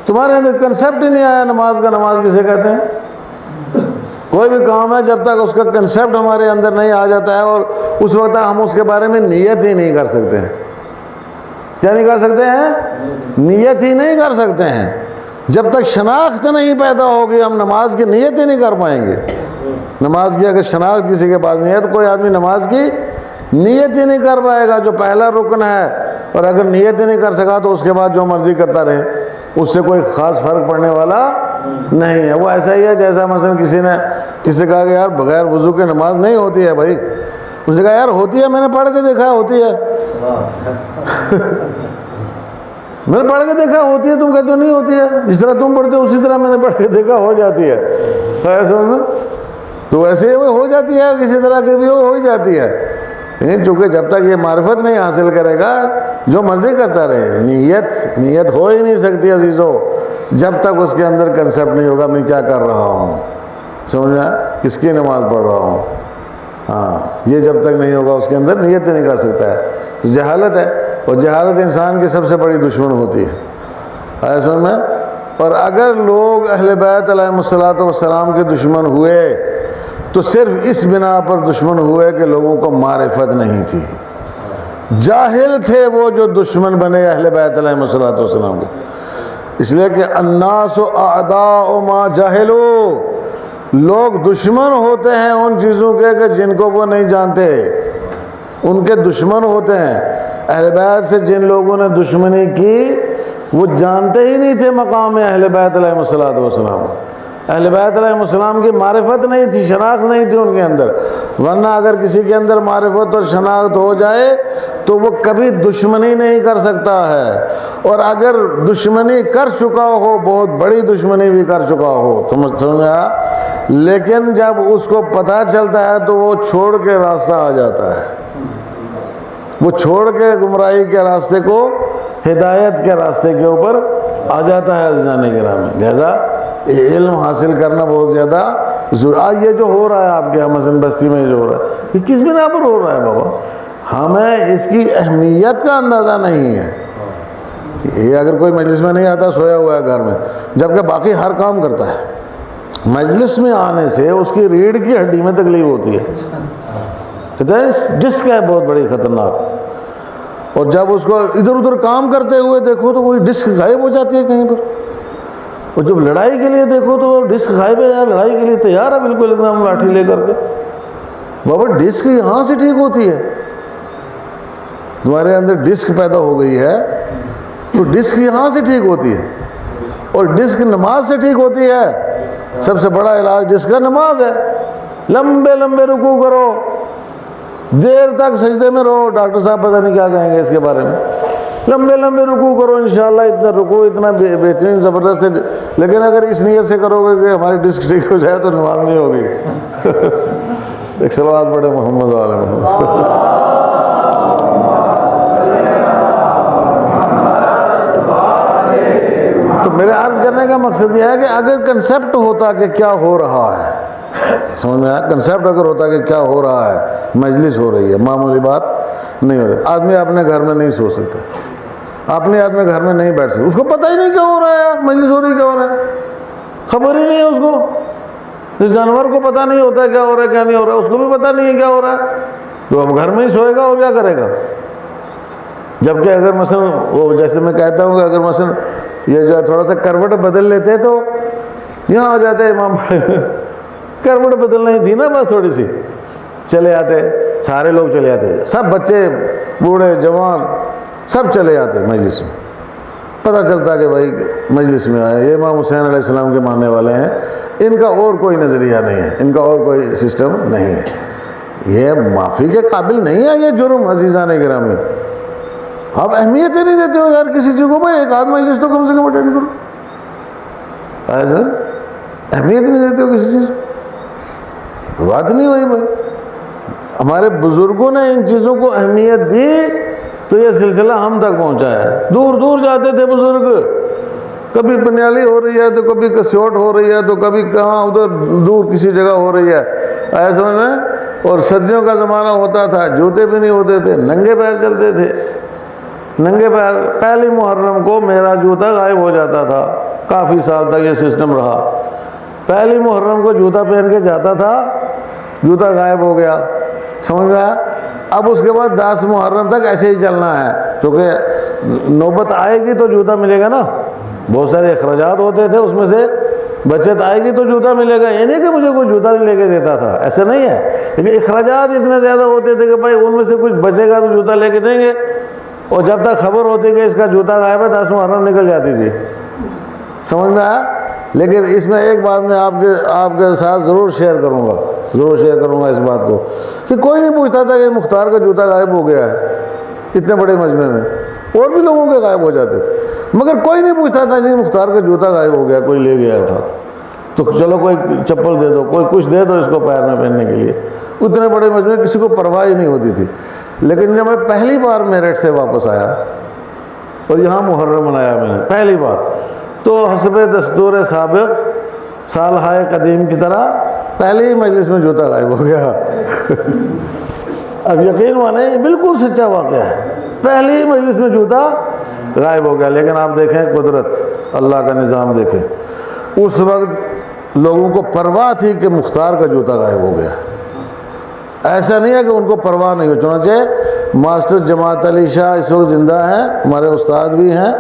تمہارے اندر کنسیپٹ ہی نہیں آیا نماز کا. نماز کسے کہتے ہیں؟ کوئی بھی کام ہے جب تک اس کا کنسیپٹ ہمارے اندر نہیں آ جاتا ہے اور اس وقت ہم اس کے بارے میں نیت ہی نہیں کر سکتے ہیں. کیا نہیں کر سکتے ہیں؟ نیت ہی نہیں کر سکتے ہیں. جب تک شناخت نہیں پیدا ہوگی ہم نماز کی نیت ہی نہیں کر پائیں گے. نماز کی اگر شناخت کسی کے پاس نہیں ہے تو کوئی آدمی نماز کی نیت ہی نہیں کر پائے گا, جو پہلا رکن ہے. اور اگر نیت ہی نہیں کر سکا تو اس کے بعد جو مرضی کرتا رہے, اس سے کوئی خاص فرق پڑنے والا نہیں ہے. وہ ایسا ہی ہے جیسا مثلا کسی نے کہا کہ یار بغیر وضو کے نماز نہیں ہوتی ہے. بھائی اس نے کہا یار ہوتی ہے, میں نے پڑھ کے دیکھا ہوتی ہے. میں نے پڑھ کے دیکھا ہوتی ہے, تم کہتے ہو نہیں ہوتی ہے. جس طرح تم پڑھتے ہو اسی طرح میں نے پڑھ کے دیکھا ہو جاتی ہے. تو ویسے وہ ہو جاتی ہے, کسی طرح کی بھی ہو ہی جاتی ہے. چونکہ جب تک یہ معرفت نہیں حاصل کرے گا جو مرضی کرتا رہے. نیت ہو ہی نہیں سکتی عزیزو جب تک اس کے اندر کنسیپٹ نہیں ہوگا میں کیا کر رہا ہوں, سمجھا, کس کی نماز پڑھ رہا ہوں. ہاں, یہ جب تک نہیں ہوگا اس کے اندر نیت نہیں کر سکتا ہے. تو جہالت ہے, اور جہالت انسان کی سب سے بڑی دشمن ہوتی ہے. ایسے میں اور اگر لوگ اہل بیت علیہم الصلوۃ والسلام کے دشمن ہوئے تو صرف اس بنا پر دشمن ہوئے کہ لوگوں کو معرفت نہیں تھی. جاہل تھے وہ جو دشمن بنے اہل بیت علیہم الصلوۃ والسلام کے. اس لیے کہ الناس اعداء ما جاہلوا, لوگ دشمن ہوتے ہیں ان چیزوں کے کہ جن کو وہ نہیں جانتے, ان کے دشمن ہوتے ہیں. اہل بیت سے جن لوگوں نے دشمنی کی وہ جانتے ہی نہیں تھے مقام اہل بیت علیہم الصلوۃ والسلام. اہل بیت علیہم السلام کی معرفت نہیں تھی, شناخت نہیں تھی ان کے اندر. ورنہ اگر کسی کے اندر معرفت اور شناخت ہو جائے تو وہ کبھی دشمنی نہیں کر سکتا ہے. اور اگر دشمنی کر چکا ہو, بہت بڑی دشمنی بھی کر چکا ہو, سمجھا, لیکن جب اس کو پتہ چلتا ہے تو وہ چھوڑ کے راستہ آ جاتا ہے. وہ چھوڑ کے گمراہی کے راستے کو ہدایت کے راستے کے اوپر آ جاتا ہے جانے کے نام میں. لہذا علم حاصل کرنا بہت زیادہ ضروری. یہ جو ہو رہا ہے آپ کے یہاں مثلا بستی میں جو ہو رہا ہے, یہ کس بنا پر ہو رہا ہے بابا؟ ہمیں اس کی اہمیت کا اندازہ نہیں ہے. یہ اگر کوئی مجلس میں نہیں آتا, سویا ہوا ہے گھر میں, جبکہ باقی ہر کام کرتا ہے, مجلس میں آنے سے اس کی ریڑھ کی ہڈی میں تکلیف ہوتی ہے. کہتے ہیں ڈسک ہے بہت بڑی خطرناک, اور جب اس کو ادھر ادھر کام کرتے ہوئے دیکھو تو کوئی ڈسک غائب ہو جاتی ہے کہیں پر. اور جب لڑائی کے لیے دیکھو تو ڈسک غائب ہے, یار لڑائی کے لیے تیار ہے بالکل ایک دم لاٹھی لے کر کے. بابا ڈسک یہاں سے ٹھیک ہوتی ہے, تمہارے اندر ڈسک پیدا ہو گئی ہے تو ڈسک یہاں سے ٹھیک ہوتی ہے, اور ڈسک نماز سے ٹھیک ہوتی ہے. سب سے بڑا علاج ڈسک کا نماز ہے. لمبے لمبے رکوع کرو, دیر تک سجدے میں رہو. ڈاکٹر صاحب پتہ نہیں کیا کہیں گے اس کے بارے میں. لمبے لمبے رکوع کرو, انشاءاللہ اتنا رکوع اتنا بہترین زبردست ہے. لیکن اگر اس نیت سے کرو گے کہ ہماری ڈسک ٹھیک ہو جائے تو نماز نہیں ہوگی. ایک صلوات پڑھے محمد و آل محمد. تو میرے عرض کرنے کا مقصد یہ ہے کہ اگر کنسیپٹ ہوتا کہ کیا ہو رہا ہے، سمجھ میں آیا، کنسیپٹ اگر ہوتا کہ کیا ہو رہا ہے، مجلس ہو رہی ہے، معمولی بات نہیں ہو رہی. آدمی اپنے گھر میں نہیں سو سکتا، اپنے آدمی گھر میں نہیں بیٹھ سکتا، اس کو پتہ ہی نہیں کیا ہو رہا ہے یار، مجلس ہو رہی کیا ہو رہا ہے، خبر ہی نہیں ہے اس کو. اس جانور کو پتہ نہیں ہوتا ہے کیا ہو رہا ہے کیا نہیں ہو رہا ہے، اس کو بھی پتہ نہیں ہے کیا ہو رہا ہے، تو اب گھر میں ہی سوئے گا اور کیا کرے گا. جبکہ اگر مثلا وہ جیسے میں کہتا ہوں کہ اگر مثلا یہ جو ہے تھوڑا سا کروٹ بدل لیتے تو یہاں آ جاتے امام کروٹ بدلنا ہی تھی نا بس تھوڑی سی، چلے آتے، سارے لوگ چلے آتے، سب بچے بوڑھے جوان سب چلے آتے مجلس میں. پتہ چلتا کہ بھائی مجلس میں آئے، یہ امام حسین علیہ السلام کے ماننے والے ہیں، ان کا اور کوئی نظریہ نہیں ہے، ان کا اور کوئی سسٹم نہیں ہے. یہ معافی کے قابل نہیں ہے یہ جرم. عزیزان گرامی، آپ اہمیت ہی نہیں دیتے ہو یار کسی چیز کو. بھائی ایک آدھ مجلس تو کم سے کم اٹینڈ کرو، ایسا اہمیت نہیں دیتے ہو کسی چیز کو، بات نہیں ہوئی. بھائی ہمارے بزرگوں نے ان چیزوں کو اہمیت دی تو یہ سلسلہ ہم تک پہنچا ہے. دور دور جاتے تھے بزرگ، کبھی بنیالی ہو رہی ہے تو کبھی کسیوٹ ہو رہی ہے تو کبھی کہاں ادھر دور کسی جگہ ہو رہی ہے، ایسا میں. اور سردیوں کا زمانہ ہوتا تھا، جوتے بھی نہیں ہوتے تھے، ننگے پیر چلتے تھے، ننگے پیر. پہلی محرم کو میرا جوتا غائب ہو جاتا تھا، کافی سال تک یہ سسٹم رہا. پہلی محرم کو جوتا پہن کے جاتا تھا، جوتا غائب ہو گیا، سمجھ میں آیا. اب اس کے بعد 10 محرم تک ایسے ہی چلنا ہے، کیونکہ نوبت آئے گی تو جوتا ملے گا نا. بہت سارے اخراجات ہوتے تھے، اس میں سے بچت آئے گی تو جوتا ملے گا. یہ نہیں کہ مجھے کوئی جوتا نہیں لے کے دیتا تھا، ایسا نہیں ہے، لیکن اخراجات اتنے زیادہ ہوتے تھے کہ بھائی ان میں سے کچھ بچے گا تو جوتا لے کے دیں گے. اور جب تک خبر ہوتی کہ اس کا جوتا غائب ہے 10 محرم نکل جاتی تھی، سمجھ میں آیا. لیکن اس میں ایک بات میں آپ کے ساتھ ضرور شیئر کروں گا اس بات کو کہ کوئی نہیں پوچھتا تھا کہ مختار کا جوتا غائب ہو گیا ہے. اتنے بڑے مجمع میں اور بھی لوگوں کے غائب ہو جاتے تھے، مگر کوئی نہیں پوچھتا تھا جی مختار کا جوتا غائب ہو گیا، کوئی لے گیا اٹھا تو چلو کوئی چپل دے دو، کوئی کچھ دے دو اس کو پیر میں پہننے کے لیے. اتنے بڑے مجمع میں کسی کو پرواہ ہی نہیں ہوتی تھی. لیکن جب میں پہلی بار میرٹھ سے واپس آیا اور یہاں محرم منایا میں نے پہلی بار، تو حسب دستور سابق سالہائے قدیم کی طرح پہلے ہی مجلس میں جوتا غائب ہو گیا. اب یقین مانے بالکل سچا واقعہ ہے، پہلے ہی مجلس میں جوتا غائب ہو گیا. لیکن آپ دیکھیں قدرت، اللہ کا نظام دیکھیں. اس وقت لوگوں کو پرواہ تھی کہ مختار کا جوتا غائب ہو گیا. ایسا نہیں ہے کہ ان کو پرواہ نہیں ہو. چنانچہ ماسٹر جماعت علی شاہ اس وقت زندہ ہیں، ہمارے استاد بھی ہیں،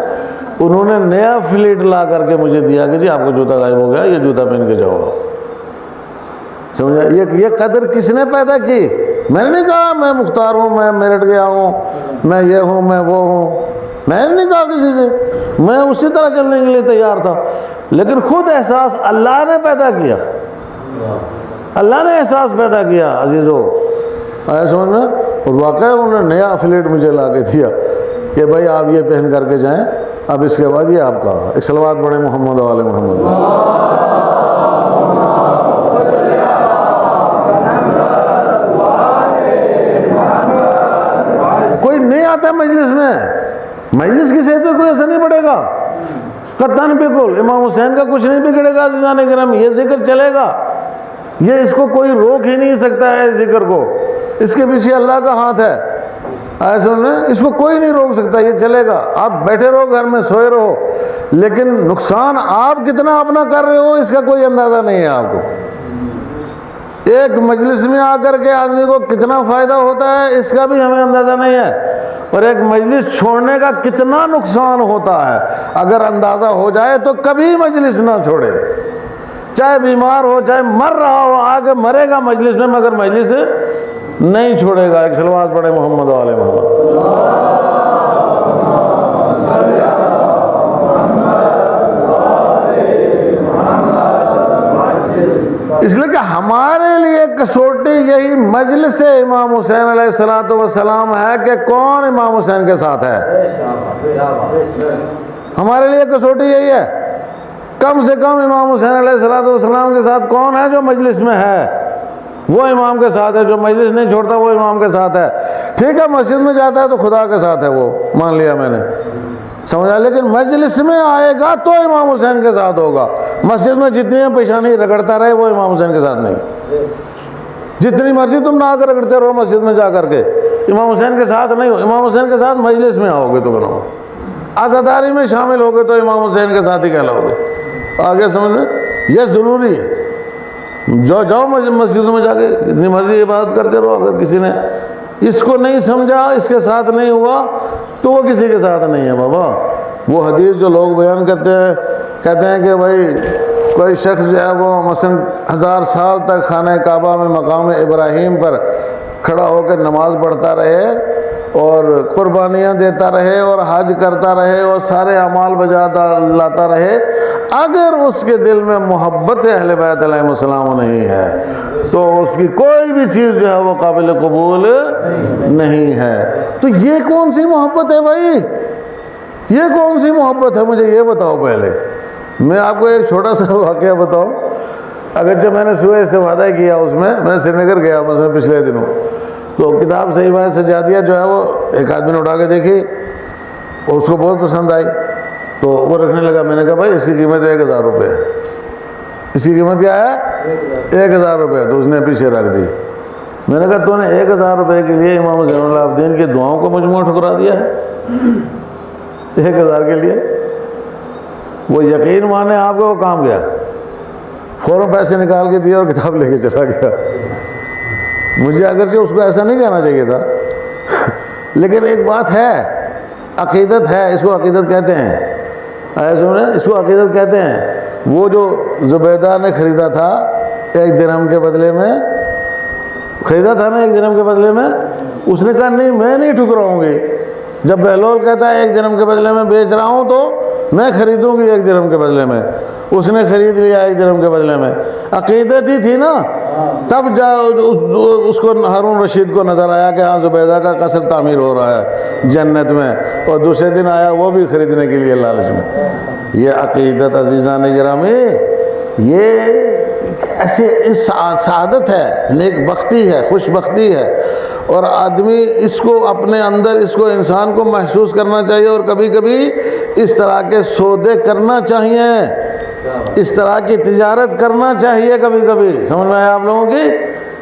انہوں نے نیا فلیٹ لا کر کے مجھے دیا کہ جی آپ کو جوتا غائب ہو گیا، یہ جوتا پہن کے جاؤ. سمجھا؟ یہ قدر کس نے پیدا کی؟ میں نے نہیں کہا میں مختار ہوں، میں میرٹھ گیا ہوں، میں یہ ہوں، میں وہ ہوں. میں نے نہیں کہا کسی سے، میں اسی طرح چلنے کے لیے تیار تھا. لیکن خود احساس اللہ نے پیدا کیا، اللہ نے احساس پیدا کیا عزیزو، سمجھنا. اور واقعی انہوں نے نیا فلیٹ مجھے لا کے دیا کہ بھائی آپ یہ پہن کر کے جائیں، اب اس کے بعد یہ آپ کا. ایک صلوات پڑھیں محمد و آل محمد. کوئی نہیں آتا مجلس میں، مجلس کی صحت پہ کوئی اثر نہیں پڑے گا قطعاً بالکل. امام حسین کا کچھ نہیں بگڑے گا عزیزان کرام، یہ ذکر چلے گا. یہ اس کو کوئی روک ہی نہیں سکتا ہے، اس ذکر کو. اس کے پیچھے اللہ کا ہاتھ ہے، ایسا اس کو کوئی نہیں روک سکتا، یہ چلے گا. آپ بیٹھے رہو گھر میں، سوئے رہو، لیکن نقصان آپ کتنا اپنا کر رہے ہو اس کا کوئی اندازہ نہیں ہے آپ کو. ایک مجلس میں آ کر کے آدمی کو کتنا فائدہ ہوتا ہے اس کا بھی ہمیں اندازہ نہیں ہے، اور ایک مجلس چھوڑنے کا کتنا نقصان ہوتا ہے. اگر اندازہ ہو جائے تو کبھی مجلس نہ چھوڑے، چاہے بیمار ہو، چاہے مر رہا ہو، آگے مرے گا مجلس میں مگر مجلس نہیں چھوڑے گا. ایک صلوات پڑھے محمد و آل محمد. اس لیے کہ ہمارے لیے کسوٹی یہی مجلس امام حسین علیہ السلام ہے کہ کون امام حسین کے ساتھ ہے. ہمارے لیے کسوٹی یہی ہے، کم سے کم امام حسین علیہ السلام کے ساتھ کون ہے؟ جو مجلس میں ہے وہ امام کے ساتھ ہے، جو مجلس نہیں چھوڑتا وہ امام کے ساتھ ہے. ٹھیک ہے مسجد میں جاتا ہے تو خدا کے ساتھ ہے، وہ مان لیا میں نے، سمجھا، لیکن مجلس میں آئے گا تو امام حسین کے ساتھ ہوگا. مسجد میں جتنی پیشانی رگڑتا رہے وہ امام حسین کے ساتھ نہیں. جتنی مرضی تم نہ آ کر رگڑتے رہو مسجد میں جا کر کے، امام حسین کے ساتھ نہیں ہو. امام حسین کے ساتھ مجلس میں آؤ گے تو بناؤ، عزاداری میں شامل ہوگے تو امام حسین کے ساتھ ہی کہلاؤ گے. آگے سمجھ میں، یہ ضروری ہے. جاؤ مسجدوں میں جا کے جتنی مرضی عبادت کرتے رہو. اگر کسی نے اس کو نہیں سمجھا، اس کے ساتھ نہیں ہوا، تو وہ کسی کے ساتھ نہیں ہے بابا. وہ حدیث جو لوگ بیان کرتے ہیں، کہتے ہیں کہ بھائی کوئی شخص جو ہے وہ مثلا 1000 سال تک خانہ کعبہ میں مقام ابراہیم پر کھڑا ہو کر نماز پڑھتا رہے اور قربانیاں دیتا رہے اور حج کرتا رہے اور سارے اعمال بجا لاتا رہے، اگر اس کے دل میں محبت اہل بیت علیہ السلام نہیں ہے تو اس کی کوئی بھی چیز جو ہے وہ قابل قبول نہیں ہے. تو یہ کون سی محبت ہے بھائی؟ یہ کون سی محبت ہے؟ مجھے یہ بتاؤ. پہلے میں آپ کو ایک چھوٹا سا واقعہ بتاؤں. اگرچہ میں نے سوء استفادہ کیا اس میں سری نگر گیا مثلا پچھلے دنوں، تو کتاب صحیفہ سجادیہ جو ہے وہ ایک آدمی نے اٹھا کے دیکھی اور اس کو بہت پسند آئی تو وہ رکھنے لگا. میں نے کہا بھائی اس کی قیمت 1000 روپے ہے. اس کی قیمت کیا ہے؟ 1000 روپے. تو اس نے پیچھے رکھ دی. میں نے کہا تو نے 1000 روپے کے لیے امام زین العابدین کی دعاؤں کو مجموعہ ٹھکرا دیا ہے 1000 کے لیے. وہ یقین مانے آپ کو، وہ کام گیا، فوراً پیسے نکال کے دیا اور کتاب لے کے چلا گیا. مجھے اگرچہ اس کو ایسا نہیں کہنا چاہیے تھا، لیکن ایک بات ہے، عقیدت ہے. اس کو عقیدت کہتے ہیں. اس کو عقیدت کہتے ہیں. وہ جو زبیدہ نے خریدا تھا 1 درہم کے بدلے میں، خریدا تھا نا 1 درہم کے بدلے میں، اس نے کہا نہیں میں نہیں ٹھکراؤں گی. جب بہلول کہتا ہے 1 درہم کے بدلے میں بیچ رہا ہوں تو میں خریدوں گی 1 درہم کے بدلے میں. اس نے خرید لیا 1 درہم کے بدلے میں. عقیدت ہی تھی نا. تب جا اس کو ہارون رشید کو نظر آیا کہ ہاں زبیدہ کا قصر تعمیر ہو رہا ہے جنت میں، اور دوسرے دن آیا وہ بھی خریدنے کے لیے لالچ میں. یہ عقیدت عزیزان گرامی، یہ ایسے سعادت ہے، نیک بختی ہے، خوش بختی ہے. اور آدمی اس کو اپنے اندر، اس کو انسان کو محسوس کرنا چاہیے. اور کبھی کبھی اس طرح کے سودے کرنا چاہیے، اس طرح کی تجارت کرنا چاہیے. کبھی کبھی سمجھ میں آیا آپ لوگوں کی؟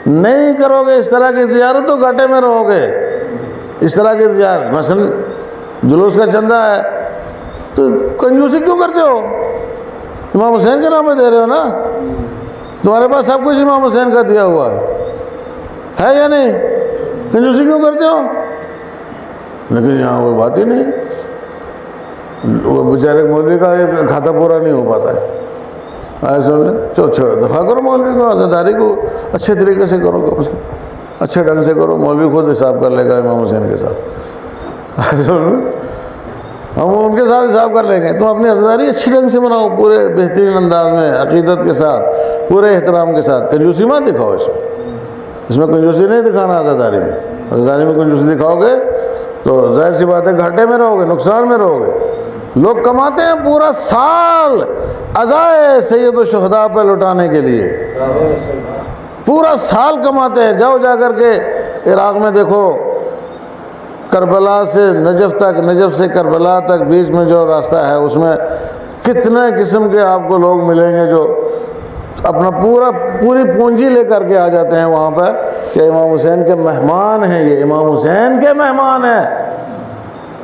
نہیں کرو گے اس طرح کی تجارت تو گھاٹے میں رہو گے. اس طرح کی تجارت، مثلا جلوس کا چندہ ہے تو کنجوسی کیوں کرتے ہو؟ امام حسین کے نام پہ دے رہے ہو نا، تمہارے پاس سب کچھ امام حسین کا دیا ہوا ہے یا نہیں؟ کنجوسی کیوں کرتے ہو؟ لیکن یہاں وہ بات ہی نہیں. وہ بیچارے مولوی کا ایک کھاتا پورا نہیں ہو پاتا ہے. ایسے دفاع کرو مولوی کو، عزاداری کو اچھے طریقے سے کرو گے، اچھے ڈھنگ سے کرو. مولوی خود حساب کر لے گا امام حسین کے ساتھ. ہم ان کے ساتھ حساب کر لیں گے. تم اپنی عزاداری اچھی ڈھنگ سے مناؤ، پورے بہترین انداز میں، عقیدت کے ساتھ، پورے احترام کے ساتھ. کنجوسی مت دکھاؤ. اس میں کنجوسی نہیں دکھانا. عزاداری میں کنجوسی دکھاؤ گے تو ظاہر سی بات ہے گھاٹے میں رہو گے، نقصان میں رہو گے. لوگ کماتے ہیں پورا سال عزائے سید الشہداء پہ لٹانے کے لیے، پورا سال کماتے ہیں. جاؤ جا کر کے عراق میں دیکھو، کربلا سے نجف تک، نجف سے کربلا تک بیچ میں جو راستہ ہے اس میں کتنے قسم کے آپ کو لوگ ملیں گے جو اپنا پوری پونجی لے کر کے آ جاتے ہیں وہاں پہ کہ امام حسین کے مہمان ہیں. یہ امام حسین کے مہمان ہیں.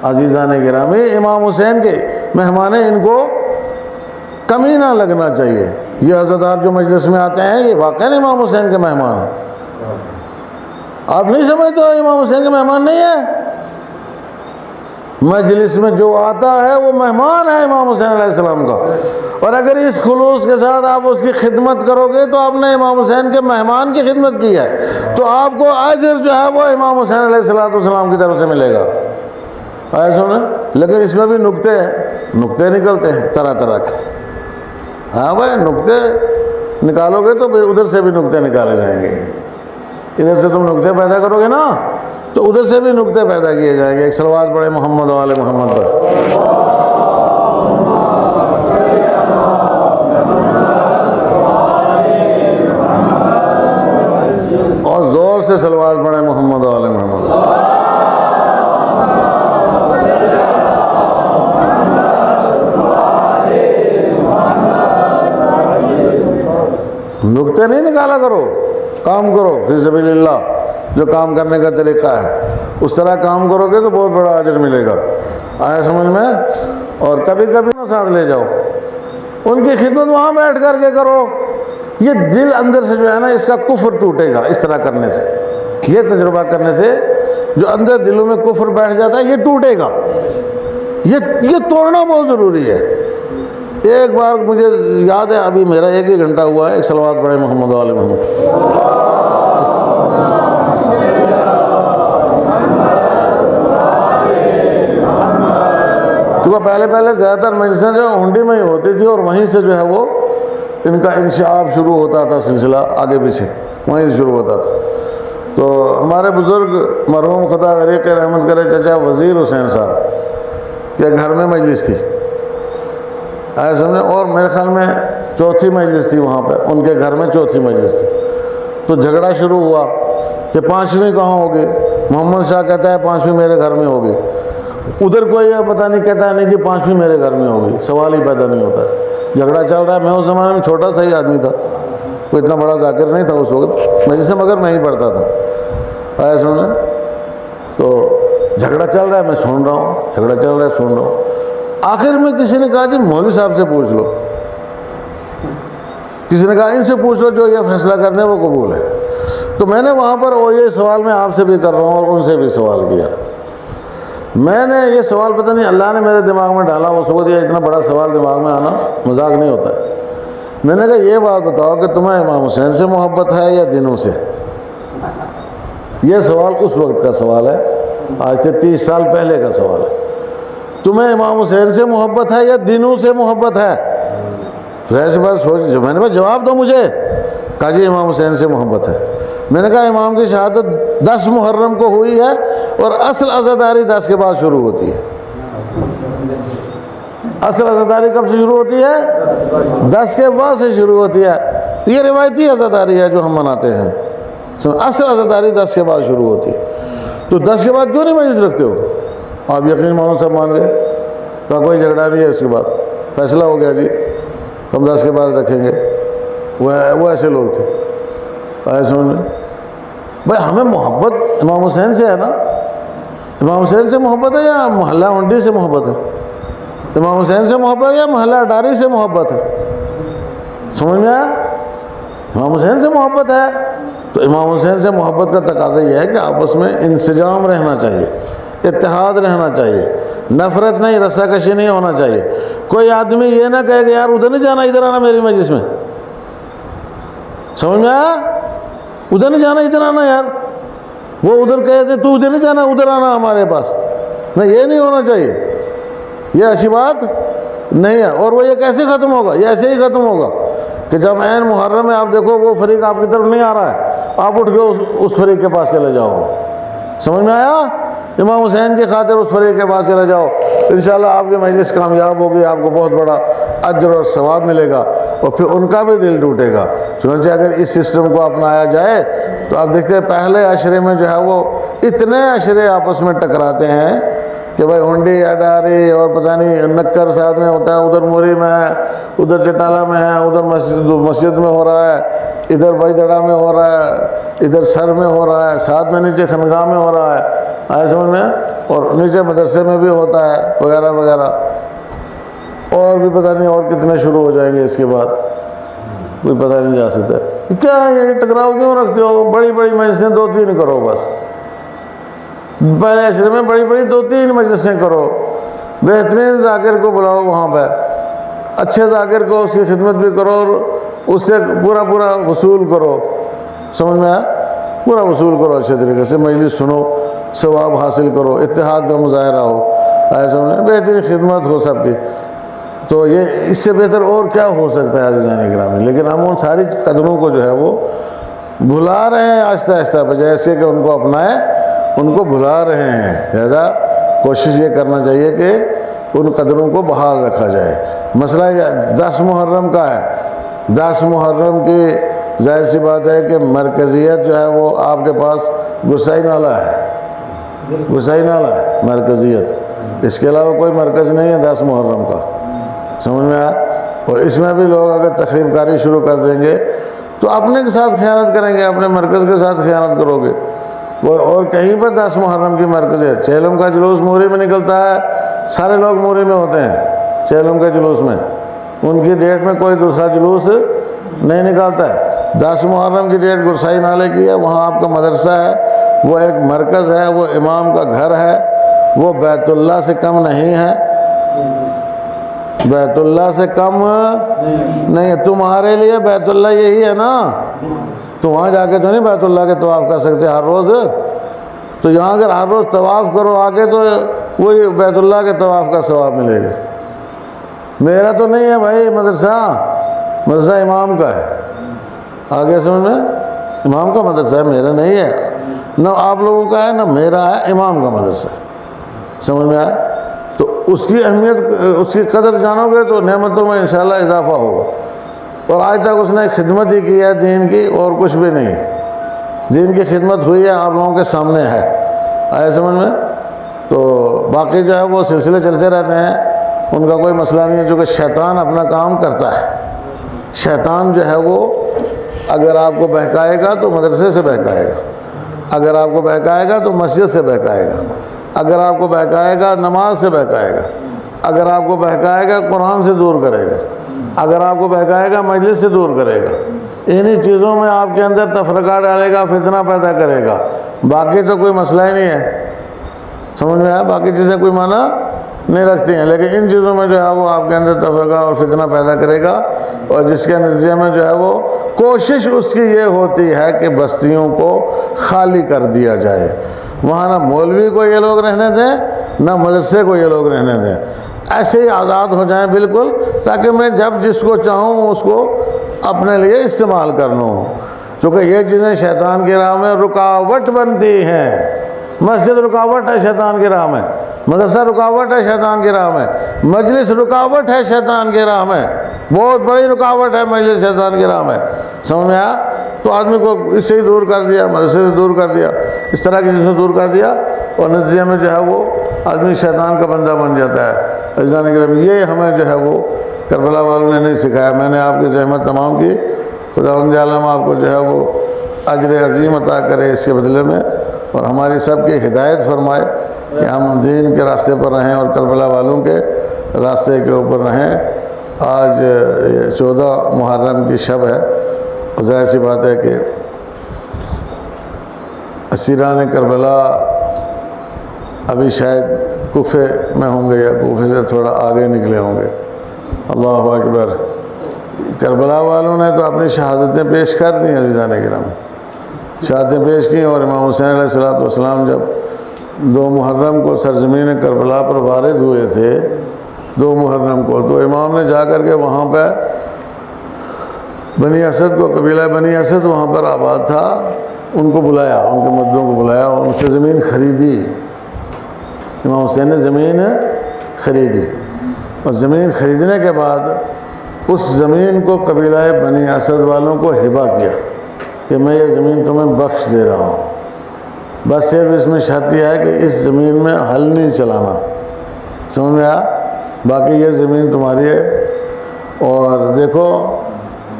عزیزان گرامی، امام حسین کے مہمان ہیں، ان کو کمی نہ لگنا چاہیے. یہ عزادار جو مجلس میں آتے ہیں یہ واقعی امام حسین کے مہمان ہیں. آپ نہیں سمجھتے ہو امام حسین کے مہمان نہیں ہیں؟ مجلس میں جو آتا ہے وہ مہمان ہے امام حسین علیہ السلام کا. اور اگر اس خلوص کے ساتھ آپ اس کی خدمت کرو گے تو آپ نے امام حسین کے مہمان کی خدمت کی ہے، تو آپ کو اجر جو ہے وہ امام حسین علیہ السلام کی طرف سے ملے گا. ایسا نا. لیکن اس میں بھی نقطے نکلتے ہیں طرح طرح کے. ہاں بھائی، نقطے نکالو گے تو پھر ادھر سے بھی نقطے نکالے جائیں گے. ادھر سے تم نقطے پیدا کرو گے نا تو ادھر سے بھی نقطے پیدا کیے جائیں گے. ایک صلوات پڑھے محمد و آل محمد پر. اور زور سے صلوات پڑھے محمد و آل محمد. نکتے نہیں نکالا کرو، کام کرو فی سبیل اللہ، جو کام کرنے کا طریقہ ہے اس طرح کام کرو گے تو بہت بڑا اجر ملے گا، آیا سمجھ میں؟ اور کبھی کبھی نہ ساتھ لے جاؤ، ان کی خدمت وہاں بیٹھ کر کے کرو، یہ دل اندر سے جو ہے نا اس کا کفر ٹوٹے گا اس طرح کرنے سے، یہ تجربہ کرنے سے جو اندر دلوں میں کفر بیٹھ جاتا ہے یہ ٹوٹے گا، یہ توڑنا بہت ضروری ہے۔ ایک بار مجھے یاد ہے، ابھی میرا 1 ہی گھنٹہ ہوا ہے، ایک صلوات پڑھے محمد علیہ محمد۔ کیونکہ پہلے زیادہ تر مجلسیں جو ہنڈی میں ہی ہوتی تھی اور وہیں سے جو ہے وہ ان کا انشعاب شروع ہوتا تھا، سلسلہ آگے پیچھے وہیں سے شروع ہوتا تھا۔ تو ہمارے بزرگ مرحوم خدا غریق رحمت کرے چچا وزیر حسین صاحب کے گھر میں مجلس تھی، ایسے سمجھے، اور میرے خیال میں 4تھی مجلس تھی وہاں پہ، ان کے گھر میں 4تھی مجلس تھی۔ تو جھگڑا شروع ہوا کہ 5ویں کہاں ہوگی، محمد شاہ کہتا ہے 5ویں میرے گھر میں ہوگی، ادھر کوئی پتہ نہیں کہتا ہے نہیں کہ 5ویں میرے گھر میں ہوگی، سوال ہی پیدا نہیں ہوتا ہے، جھگڑا چل رہا ہے۔ میں اس زمانے میں چھوٹا سا ہی آدمی تھا، کوئی اتنا بڑا ذاکر نہیں تھا اس وقت مجلس سے، مگر میں ہی پڑھتا تھا، آیا سنیں۔ تو جھگڑا چل رہا ہے، میں سن رہا ہوں، جھگڑا چل رہا ہے سن رہا ہوں۔ آخر میں کسی نے کہا جی مولوی صاحب سے پوچھ لو، کسی نے کہا ان سے پوچھ لو، جو یہ فیصلہ کرنے وہ قبول ہے۔ تو میں نے وہاں پر یہ سوال میں آپ سے بھی کر رہا ہوں اور ان سے بھی سوال کیا، میں نے یہ سوال پتہ نہیں اللہ نے میرے دماغ میں ڈالا اس وقت، یہ اتنا بڑا سوال دماغ میں آنا مذاق نہیں ہوتا ہے۔ میں نے کہا یہ بات بتاؤ کہ تمہیں امام حسین سے محبت ہے یا دینوں سے؟ یہ سوال اس وقت کا سوال ہے، آج سے 30 سال پہلے کا سوال ہے۔ تمہیں امام حسین سے محبت ہے یا دینوں سے محبت ہے؟ ویسے بات سوچ، میں نے کہا جواب دو مجھے، کہا جی امام حسین سے محبت ہے۔ میں نے کہا امام کی شہادت 10 محرم کو ہوئی ہے اور اصل عزاداری 10 کے بعد شروع ہوتی ہے۔ اصل عزاداری کب سے شروع ہوتی ہے؟ 10 کے بعد سے شروع ہوتی ہے، یہ روایتی عزاداری ہے جو ہم مناتے ہیں، اصل عزاداری 10 کے بعد شروع ہوتی ہے۔ تو 10 کے بعد کیوں نہیں مجلس رکھتے ہو؟ آپ یقین مانو سب مان گئے، کہا کوئی جھگڑا نہیں ہے، اس کے بعد فیصلہ ہو گیا جی ہم 10 کے بعد رکھیں گے۔ وہ ایسے لوگ تھے، ایسے بھائی ہمیں محبت امام حسین سے ہے نا، امام حسین سے محبت ہے یا محلہ ہنڈی سے محبت ہے؟ امام حسین سے محبت ہے یا محلہ اڈاری سے محبت ہے؟ سمجھ میں آیا؟ امام حسین سے محبت ہے تو امام حسین سے محبت کا تقاضا یہ ہے کہ آپس میں انسجام رہنا چاہیے، اتحاد رہنا چاہیے، نفرت نہیں، رسا کشی نہیں ہونا چاہیے۔ کوئی آدمی یہ نہ کہے کہ یار ادھر نہیں جانا، ادھر آنا میری مجلس میں، سمجھ میں آیا؟ ادھر نہیں جانا ادھر آنا، یار وہ ادھر کہے تھے تو ادھر نہیں جانا ادھر آنا ہمارے پاس، نہیں یہ نہیں ہونا چاہیے، یہ اچھی بات نہیں ہے۔ اور وہ یہ کیسے ختم ہوگا؟ یہ ایسے ہی ختم ہوگا کہ جب عین محرم میں آپ دیکھو وہ فریق آپ کی طرف نہیں آ رہا ہے، آپ اٹھ کے اس فریق کے پاس چلے جاؤ، سمجھ میں آیا؟ امام حسین کی خاطر اس فریق کے پاس چلے جاؤ، انشاءاللہ آپ کی مجلس کامیاب ہوگی، آپ کو بہت بڑا اجر اور ثواب ملے گا، اور پھر ان کا بھی دل ٹوٹے گا۔ چنانچہ اگر اس سسٹم کو اپنایا جائے تو آپ دیکھتے ہیں پہلے عشرے میں جو ہے وہ اتنے عشرے آپس میں ٹکراتے ہیں کہ بھائی ہنڈی اڈاری اور پتہ نہیں نکر ساتھ میں ہوتا ہے، ادھر موری میں ہے، ادھر چٹالہ میں ہے، ادھر مسجد میں ہو رہا ہے، ادھر بھائی دڑا میں ہو رہا ہے، ادھر سر میں ہو رہا ہے، ساتھ میں نیچے خنگاہ میں ہو رہا ہے، آئے سمجھ میں، اور نیچے مدرسے میں بھی ہوتا ہے وغیرہ وغیرہ، اور بھی پتہ نہیں اور کتنے شروع ہو جائیں گے اس کے بعد، کوئی پتہ نہیں جا سکتا۔ کیا یہ ٹکراؤ کیوں رکھتے ہو؟ بڑی بڑی مجلسیں 2-3 کرو بس، پہلے عشرے میں بڑی بڑی 2-3 مجلسیں کرو، بہترین ذاکر کو بلاؤ وہاں پہ، اچھے ذاکر کو اس کی خدمت بھی کرو اور اس سے پورا وصول کرو، سمجھ میں آیا؟ پورا وصول کرو، اچھے طریقے سے مجلس سنو، ثواب حاصل کرو، اتحاد کا مظاہرہ ہو، ایسا بہترین خدمت ہو سب کی۔ تو یہ اس سے بہتر اور کیا ہو سکتا ہے عزیزان گرامی؟ لیکن ہم ان ساری قدروں کو جو ہے وہ بھلا رہے ہیں آہستہ آہستہ، بجائے اس کے کہ ان کو اپنائیں، ان کو بھلا رہے ہیں۔ لہذا کوشش یہ کرنا چاہیے کہ ان قدروں کو بحال رکھا جائے۔ مسئلہ یہ 10 محرم کا ہے، 10 محرم کی ظاہر سی بات ہے کہ مرکزیت جو ہے وہ آپ کے پاس گسائی نالہ ہے، گسائی نالہ ہے مرکزیت، اس کے علاوہ کوئی مرکز نہیں ہے 10 محرم کا، سمجھ میں آیا؟ اور اس میں بھی لوگ اگر تخریب کاری شروع کر دیں گے تو اپنے کے ساتھ خیانت کریں گے، اپنے مرکز کے ساتھ خیانت کرو گے۔ وہ اور کہیں پر 10 محرم کی مرکز ہے، چہلم کا جلوس موری میں نکلتا ہے، سارے لوگ موری میں ہوتے ہیں چہلم کے جلوس میں، ان کی ڈیٹ میں کوئی دوسرا جلوس نہیں نکالتا ہے۔ 10 محرم کی ڈیٹ گرسائی نالے کی ہے، وہاں آپ کا مدرسہ ہے، وہ ایک مرکز ہے، وہ امام کا گھر ہے، وہ بیت اللہ سے کم نہیں ہے، بیت اللہ سے کم نہیں ہے۔ تمہارے لیے بیت اللہ یہی ہے نا، تو وہاں جا کے تو نہیں بیت اللہ کے طواف کر سکتے ہر روز، تو یہاں اگر ہر روز طواف کرو آگے تو وہی بیت اللہ کے طواف کا ثواب ملے گا۔ میرا تو نہیں ہے بھائی مدرسہ، مدرسہ امام کا ہے، آگے سمجھ میں، امام کا مدرسہ ہے، میرا نہیں ہے، نہ آپ لوگوں کا ہے نہ میرا ہے، امام کا مدرسہ ہے، سمجھ میں آیا؟ تو اس کی اہمیت، اس کی قدر جانو گے تو نعمتوں میں انشاءاللہ اضافہ ہوگا۔ اور آج تک اس نے خدمت ہی کی ہے دین کی، اور کچھ بھی نہیں، دین کی خدمت ہوئی ہے آپ لوگوں کے سامنے ہے، آئے سمجھ میں؟ تو باقی جو ہے وہ سلسلے چلتے رہتے ہیں، ان کا کوئی مسئلہ نہیں ہے، جو کہ شیطان اپنا کام کرتا ہے۔ شیطان جو ہے وہ اگر آپ کو بہکائے گا تو مدرسے سے بہکائے گا، اگر آپ کو بہکائے گا تو مسجد سے بہکائے گا، اگر آپ کو بہکائے گا نماز سے بہکائے گا، اگر آپ کو بہکائے گا قرآن سے دور کرے گا، اگر آپ کو بہکائے گا مجلس سے دور کرے گا، انہی چیزوں میں آپ کے اندر تفرقہ ڈالے گا، فتنہ پیدا کرے گا۔ باقی تو کوئی مسئلہ ہی نہیں ہے، سمجھ میں آیا؟ باقی چیزیں کوئی معنی نہیں رکھتی ہیں، لیکن ان چیزوں میں جو ہے وہ آپ کے اندر تفرقہ اور فتنہ پیدا کرے گا، اور جس کے نتیجے میں جو ہے وہ کوشش اس کی یہ ہوتی ہے کہ بستیوں کو خالی کر دیا جائے، وہاں نہ مولوی کو یہ لوگ رہنے دیں نہ مدرسے کو یہ لوگ رہنے دیں، ایسے ہی آزاد ہو جائیں بالکل، تاکہ میں جب جس کو چاہوں اس کو اپنے لیے استعمال کر لوں، چونکہ یہ چیزیں شیطان کی راہ میں رکاوٹ بنتی ہیں۔ مسجد رکاوٹ ہے شیطان کی راہ میں، مدرسہ رکاوٹ ہے شیطان کی راہ میں، مجلس رکاوٹ ہے شیطان کی راہ میں، بہت بڑی رکاوٹ ہے مجلس شیطان کی راہ میں، سمجھ میں آیا؟ تو آدمی کو اس سے ہی دور کر دیا، مدرسے سے دور کر دیا، اس طرح کی چیزوں سے دور کر دیا، اور نتیجے میں جو ہے وہ آدمی شیطان کا بندہ بن جاتا ہے۔ عزیزان کرام، یہ ہمیں جو ہے وہ کربلا والوں نے نہیں سکھایا، میں نے آپ کی زحمت تمام کی، خداوند عالم آپ کو جو ہے وہ اجر عظیم عطا کرے اس کے بدلے میں، اور ہماری سب کی ہدایت فرمائے کہ ہم دین کے راستے پر رہیں اور کربلا والوں کے راستے کے اوپر رہیں۔ آج 14 محرم کی شب ہے، ظاہر سی بات ہے کہ اسیران کربلا ابھی شاید کوفے میں ہوں گے یا کوفے سے تھوڑا آگے نکلے ہوں گے۔ اللہ اکبر، کربلا والوں نے تو اپنی شہادتیں پیش کر دیں عزیزان کرام، شہادتیں پیش کی، اور امام حسین علیہ السلام جب 2 محرم کو سرزمین کربلا پر وارد ہوئے تھے، 2 محرم کو، تو امام نے جا کر کے وہاں پہ بنی اسد کو، قبیلہ بنی اسد وہاں پر آباد تھا، ان کو بلایا، ان کے مردوں کو بلایا، اور ان سے زمین خریدی، امام حسین نے زمین خریدی، اور زمین خریدنے کے بعد اس زمین کو قبیلہ بنی اسد والوں کو ہبہ کیا کہ میں یہ زمین تمہیں بخش دے رہا ہوں، بس صرف اس میں شرط یہ ہے کہ اس زمین میں ہل نہیں چلانا، سمجھ میں آیا؟ باقی یہ زمین تمہاری ہے۔ اور دیکھو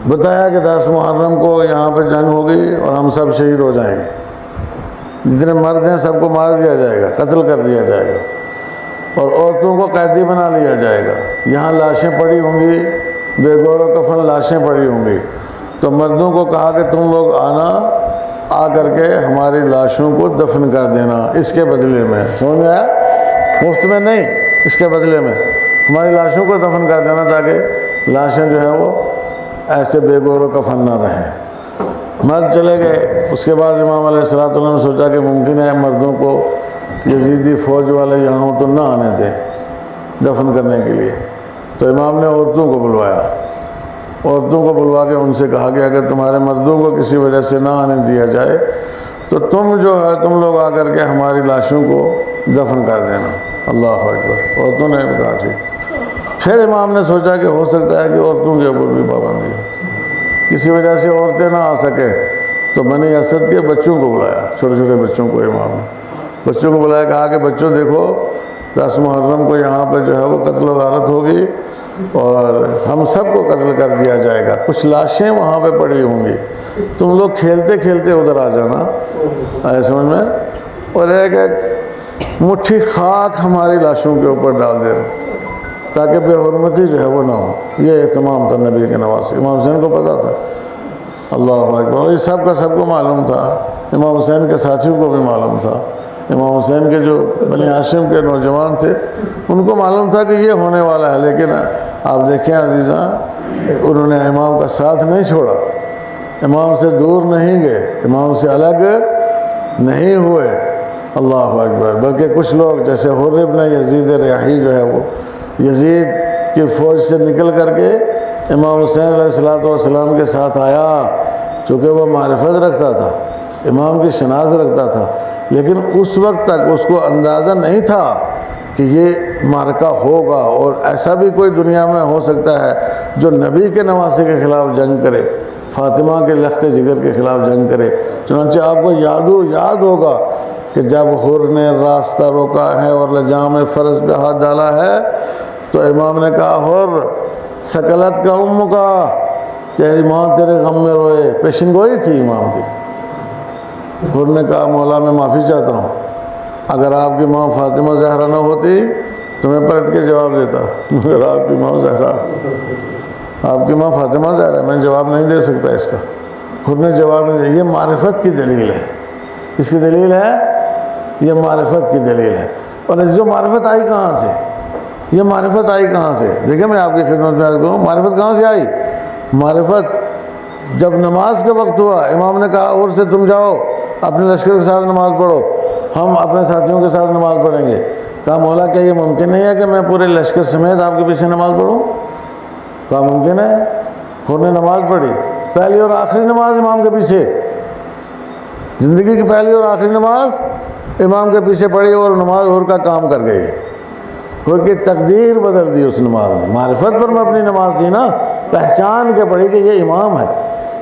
بتایا کہ 10 محرم کو یہاں پہ جنگ ہوگی اور ہم سب شہید ہو جائیں گے، جتنے مرد ہیں سب کو مار دیا جائے گا، قتل کر دیا جائے گا، اور عورتوں کو قیدی بنا لیا جائے گا، یہاں لاشیں پڑی ہوں گی، بے گور و کفن لاشیں پڑی ہوں گی، تو مردوں کو کہا کہ تم لوگ آنا، آ کر کے ہماری لاشوں کو دفن کر دینا، اس کے بدلے میں، سمجھ میں آیا؟ مفت میں نہیں، اس کے بدلے میں ہماری لاشوں کو دفن کر دینا، تاکہ لاشیں جو ہے وہ ایسے بے گور و کفن نہ رہیں۔ مرد چلے گئے۔ اس کے بعد امام علیہ السلام نے سوچا کہ ممکن ہے مردوں کو یزیدی فوج والے یہاں تو نہ آنے دیں دفن کرنے کے لیے، تو امام نے عورتوں کو بلوایا، عورتوں کو بلوا کے ان سے کہا کہ اگر تمہارے مردوں کو کسی وجہ سے نہ آنے دیا جائے تو تم جو ہے تم لوگ آ کر کے ہماری لاشوں کو دفن کر دینا۔ اللہ اکبر، عورتوں نے کہا ٹھیک۔ پھر امام نے سوچا کہ ہو سکتا ہے کہ عورتوں کے اوپر بھی پابندی ہو، کسی وجہ سے عورتیں نہ آ سکیں، تو بنی اسد کے بچوں کو بلایا، چھوٹے چھوٹے بچوں کو امام نے بچوں کو بلایا، کہا کہ بچوں دیکھو 10 محرم کو یہاں پہ جو ہے وہ قتل و غارت ہوگی، اور ہم سب کو قتل کر دیا جائے گا. کچھ لاشیں وہاں پہ پڑی ہوں گی, تم لوگ کھیلتے کھیلتے ادھر آ جانا, آئے سمجھ میں, اور ایک ایک مٹھی خاک ہماری لاشوں کے اوپر ڈال دینا تاکہ بے حرمتی جو ہے وہ نہ ہو. یہ اہتمام تھا نبی کے نواز. امام حسین کو پتا تھا. اللہ اکبر. یہ سب کا سب کو معلوم تھا. امام حسین کے ساتھیوں کو بھی معلوم تھا. امام حسین کے جو بنی ہاشم کے نوجوان تھے ان کو معلوم تھا کہ یہ ہونے والا ہے. لیکن آپ دیکھیں عزیزاں, انہوں نے امام کا ساتھ نہیں چھوڑا, امام سے دور نہیں گئے, امام سے الگ نہیں ہوئے. اللہ اکبر. بلکہ کچھ لوگ جیسے حر ابن یزید ریاحی جو ہے وہ یزید کی فوج سے نکل کر کے امام حسین علیہ السلام کے ساتھ آیا, چونکہ وہ معرفت رکھتا تھا, امام کی شناخت رکھتا تھا. لیکن اس وقت تک اس کو اندازہ نہیں تھا کہ یہ معرکہ ہوگا, اور ایسا بھی کوئی دنیا میں ہو سکتا ہے جو نبی کے نواسے کے خلاف جنگ کرے, فاطمہ کے لخت جگر کے خلاف جنگ کرے. چنانچہ آپ کو یاد ہوگا کہ جب حر نے راستہ روکا ہے اور لجام فرض پہ ہاتھ ڈالا ہے تو امام نے کہا, حر سکلت کا ام کا, تیری ماں تیرے غم میں روئے. پیشن گوئی تھی امام کی. حر نے کہا, مولا میں معافی چاہتا ہوں, اگر آپ کی ماں فاطمہ زہرا نہ ہوتی تو میں پلٹ کے جواب دیتا, مگر آپ کی ماں زہرا, آپ کی ماں فاطمہ زہرا, میں جواب نہیں دے سکتا اس کا. حر نے جواب نہیں دیا. یہ معرفت کی دلیل ہے. اس کی دلیل ہے, یہ معرفت کی دلیل ہے. اور اس جو معرفت آئی کہاں سے, یہ معرفت آئی کہاں سے؟ دیکھیں میں آپ کی خدمت میں عرض کروں, معرفت کہاں سے آئی؟ معرفت جب نماز کا وقت ہوا, امام نے کہا اور سے تم جاؤ اپنے لشکر کے ساتھ نماز پڑھو, ہم اپنے ساتھیوں کے ساتھ نماز پڑھیں گے. کہا مولا کیا یہ ممکن نہیں ہے کہ میں پورے لشکر سمیت آپ کے پیچھے نماز پڑھوں؟ کہا ممکن ہے. حر نے نماز پڑھی, پہلی اور آخری نماز امام کے پیچھے, زندگی کی پہلی اور آخری نماز امام کے پیچھے پڑھی, اور نماز حر کا کام کر گئی. حر کی تقدیر بدل دی اس نماز میں. معرفت پر مبنی نماز تھی نا, پہچان کے پڑھی کہ یہ امام ہے.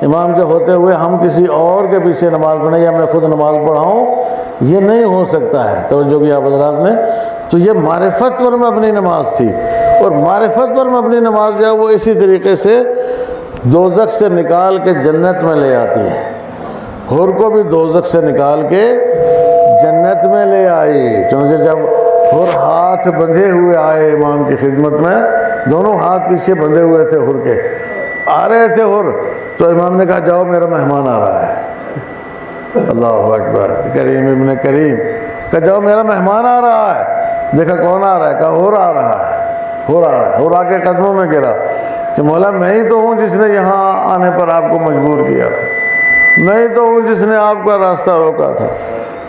امام کے ہوتے ہوئے ہم کسی اور کے پیچھے نماز پڑھیں یا میں خود نماز پڑھاؤں, یہ نہیں ہو سکتا ہے. توجہ کیا آپ حضرات نے؟ تو یہ معرفت پر مبنی نماز تھی. اور معرفت پر مبنی نماز جو ہے وہ اسی طریقے سے دوزخ سے نکال کے جنت میں لے آتی ہے. حر کو بھی دوزخ سے نکال کے جنت میں لے آئی. چونکہ جب حر ہاتھ بندھے ہوئے آئے امام کی خدمت میں, دونوں ہاتھ پیچھے بندھے ہوئے تھے حر کے, آ رہے تھے حر, تو امام نے کہا جاؤ میرا مہمان آ رہا ہے. اللہ اکبر. کریم ابن کریم, کہا جاؤ میرا مہمان آ رہا ہے. دیکھا کون آ رہا ہے؟ کہا حر آ رہا ہے. حر آ رہا ہے. حر آ کے قدموں میں گرا کہ مولا میں ہی تو ہوں جس نے یہاں آنے پر آپ کو مجبور کیا تھا, میں ہی تو ہوں جس نے آپ کا راستہ روکا تھا,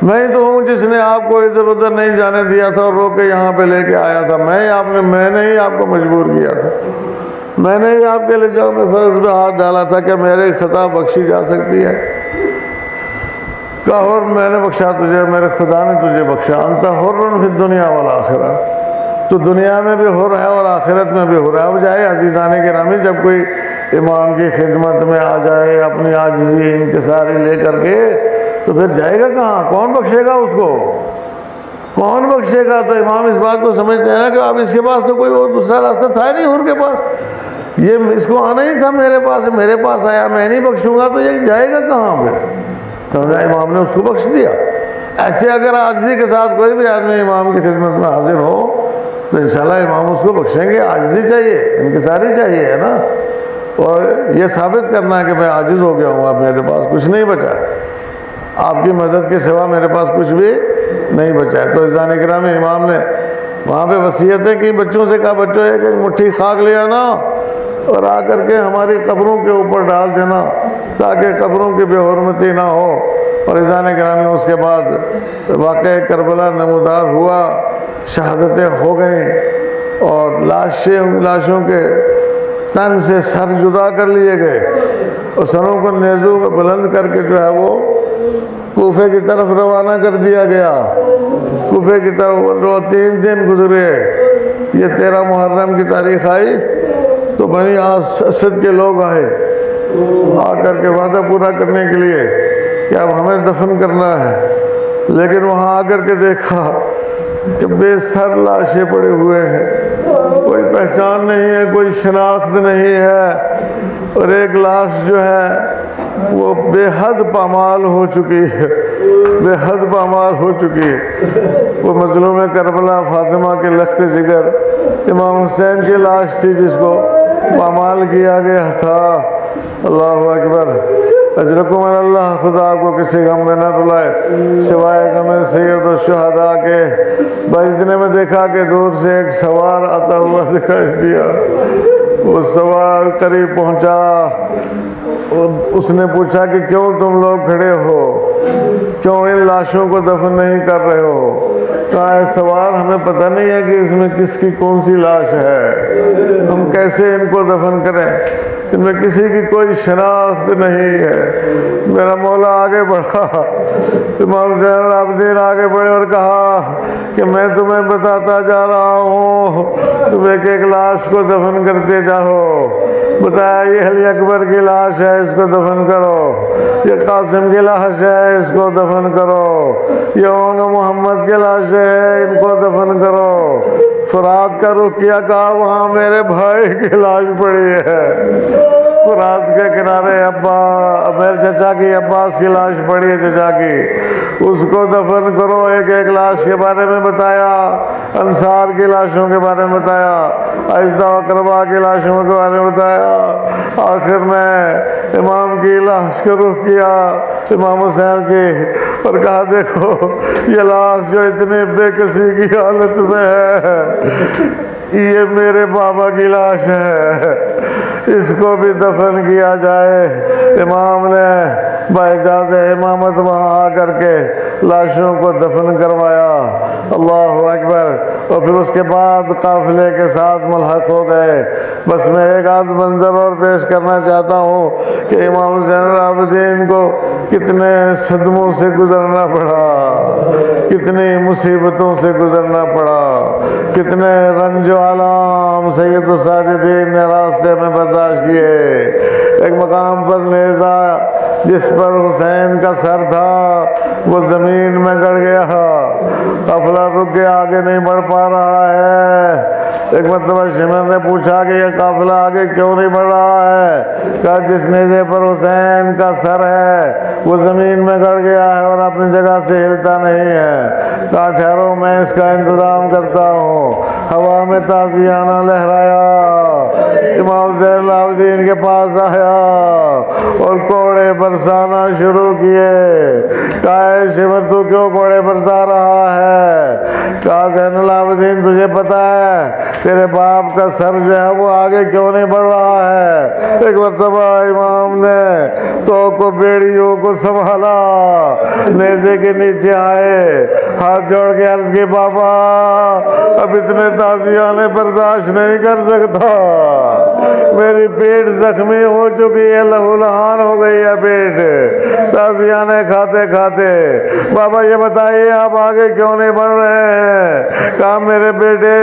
میں ہی تو ہوں جس نے آپ کو ادھر ادھر نہیں جانے دیا تھا اور روک کے یہاں پہ لے کے آیا تھا. میں نے ہی آپ کو مجبور کیا تھا, میں نے ہی آپ کے لجام میں فرض پہ ہاتھ ڈالا تھا کہ میرے خطا بخشی جا سکتی ہے. کہا حر میں نے بخشا تجھے, میرے خدا نے تجھے بخشا. انت حر فی الدنیا والآخرہ, تو دنیا میں بھی حر ہے اور آخرت میں بھی حر ہے. اب جائے عزیزان گرامی, جب کوئی امام کی خدمت میں آ جائے اپنی عاجزی انکساری لے کر کے, تو پھر جائے گا کہاں؟ کون بخشے گا اس کو؟ کون بخشے گا؟ تو امام اس بات کو سمجھتے ہیں کہ اب اس کے پاس تو کوئی اور دوسرا راستہ تھا نہیں حر کے پاس, یہ اس کو آنا ہی تھا میرے پاس آیا, میں نہیں بخشوں گا تو یہ جائے گا کہاں؟ پھر سمجھا, امام نے اس کو بخش دیا. ایسے اگر عاجزی کے ساتھ کوئی بھی آدمی امام کی خدمت میں حاضر ہو تو انشاءاللہ امام اس کو بخشیں گے. عاجزی چاہیے, انکساری چاہیے, ہے نا. اور یہ ثابت کرنا ہے کہ میں عاجز ہو گیا ہوں, اب میرے پاس کچھ نہیں بچا, آپ کی مدد کے سوا میرے پاس کچھ بھی نہیں بچا ہے. تو عزیزان کرام, امام نے وہاں پہ وصیتیں کی, بچوں سے کہا بچوں ایک ایک مٹھی خاک لے آنا اور آ کر کے ہماری قبروں کے اوپر ڈال دینا تاکہ قبروں کی بے حرمتی نہ ہو. اور عزیزان گرامی, اس کے بعد واقعہ کربلا نمودار ہوا, شہادتیں ہو گئیں اور لاشوں کے تن سے سر جدا کر لیے گئے اور سروں کو نیزوں میں بلند کر کے جو ہے وہ کوفے کی طرف روانہ کر دیا گیا. کوفے کی طرف 3 دن گزرے. یہ 13 محرم کی تاریخ آئی تو بنی اسد کے لوگ آئے آ کر کے وعدہ پورا کرنے کے لیے کہ اب ہمیں دفن کرنا ہے. لیکن وہاں آ کر کے دیکھا کہ بے سر لاشیں پڑے ہوئے ہیں, کوئی پہچان نہیں ہے، کوئی شناخت نہیں ہے، اور ایک لاش جو ہے وہ بے حد پامال ہو چکی ہے، بے حد پامال ہو چکی ہے۔ وہ مظلوم کربلا فاطمہ کے لخت جگر امام حسین کی لاش تھی جس کو پامال کیا گیا تھا۔ اللہ اکبر، اجرکم اللہ، خدا کو کسی غم میں نہ رلائے سوائے غم سید الشہداء کے۔ بائیس دن میں دیکھا کہ دور سے ایک سوار آتا ہوا دکھائی دیا، وہ سوار قریب پہنچا اور اس نے پوچھا کہ کیوں تم لوگ کھڑے ہو، کیوں ان لاشوں کو دفن نہیں کر رہے ہو؟ کہا ہے سوار ہمیں پتہ نہیں ہے کہ اس میں کس کی کون سی لاش ہے، ہم کیسے ان کو دفن کریں، ان میں کسی کی کوئی شناخت نہیں ہے۔ میرا مولا آگے بڑھا، امام زین العابدین آگے بڑھے اور کہا کہ میں تمہیں بتاتا جا رہا ہوں، تم ایک ایک لاش کو دفن کرتے جاؤ۔ بتایا یہ علی اکبر کی لاش ہے، اس کو دفن کرو، یہ قاسم کی لاش ہے، اس کو دفن کرو، یہ محمد کی لاش ہے، ان کو دفن کرو۔ فرات کا رخ کیا، کہا وہاں میرے بھائی کی لاش پڑی ہے، فرات کے کنارے میرے چچا کی، عباس کی لاش پڑی ہے چچا کی، اس کو دفن کرو۔ ایک ایک لاش کے بارے میں بتایا، انصار کی لاشوں کے بارے میں بتایا، عائشہ و اقربا کی لاشوں کے بارے میں بتایا، آخر میں امام کی لاش کا رخ کیا، امام حسین کی، اور کہا دیکھو یہ لاش جو اتنی بے کسی کی حالت میں ہے، یہ میرے بابا کی لاش ہے، اس کو بھی دفن کیا جائے۔ امام نے باعجاز امامت وہاں آ کر کے لاشوں کو دفن کروایا۔ اللہ اکبر۔ اور پھر اس کے بعد قافلے کے ساتھ ملحق ہو گئے۔ بس میں ایک آدھ منظر اور پیش کرنا چاہتا ہوں کہ امام زین العابدین کو کتنے صدموں سے گزرنا پڑا، کتنی مصیبتوں سے گزرنا پڑا، کتنے رنج و آلام سید الساجدین نے راستے میں برداشت کیے۔ ایک مقام پر نیزہ جس پر حسین کا سر تھا وہ زمین میں گڑ گیا، قافلہ رک کے آگے نہیں بڑھ پا رہا ہے۔ ایک مرتبہ شمر نے پوچھا کہ یہ قافلہ آگے کیوں نہیں بڑھ رہا ہے؟ کہا جس نیزے پر حسین کا سر ہے وہ زمین میں گڑ گیا ہے اور اپنی جگہ سے ہلتا نہیں ہے۔ کہا ٹھہرو میں اس کا انتظام کرتا ہوں۔ ہوا میں تازیانہ لہرایا، امام زین العابدین کے پاس آیا اور کوڑے برسانا شروع کیے۔ کہا شمر تو کیوں کوڑے برسا رہا ہے؟ کہا زین العابدین تجھے پتا ہے تیرے باپ کا سر جو ہے وہ آگے کیوں نہیں بڑھ رہا ہے؟ ایک مرتبہ امام نے تو کو بیڑیوں کو سنبھالا، نیزے کے نیچے آئے، ہاتھ جوڑ کے عرض کی بابا اب اتنے تازیانے برداشت نہیں کر سکتا، میری پیٹ زخمی ہو چکی ہے، لہو لہان ہو گئی ہے پیٹ تازیانے کھاتے کھاتے۔ بابا یہ بتائیے آپ آگے کیوں نہیں بڑھ رہے ہیں؟ کہا میرے بیٹے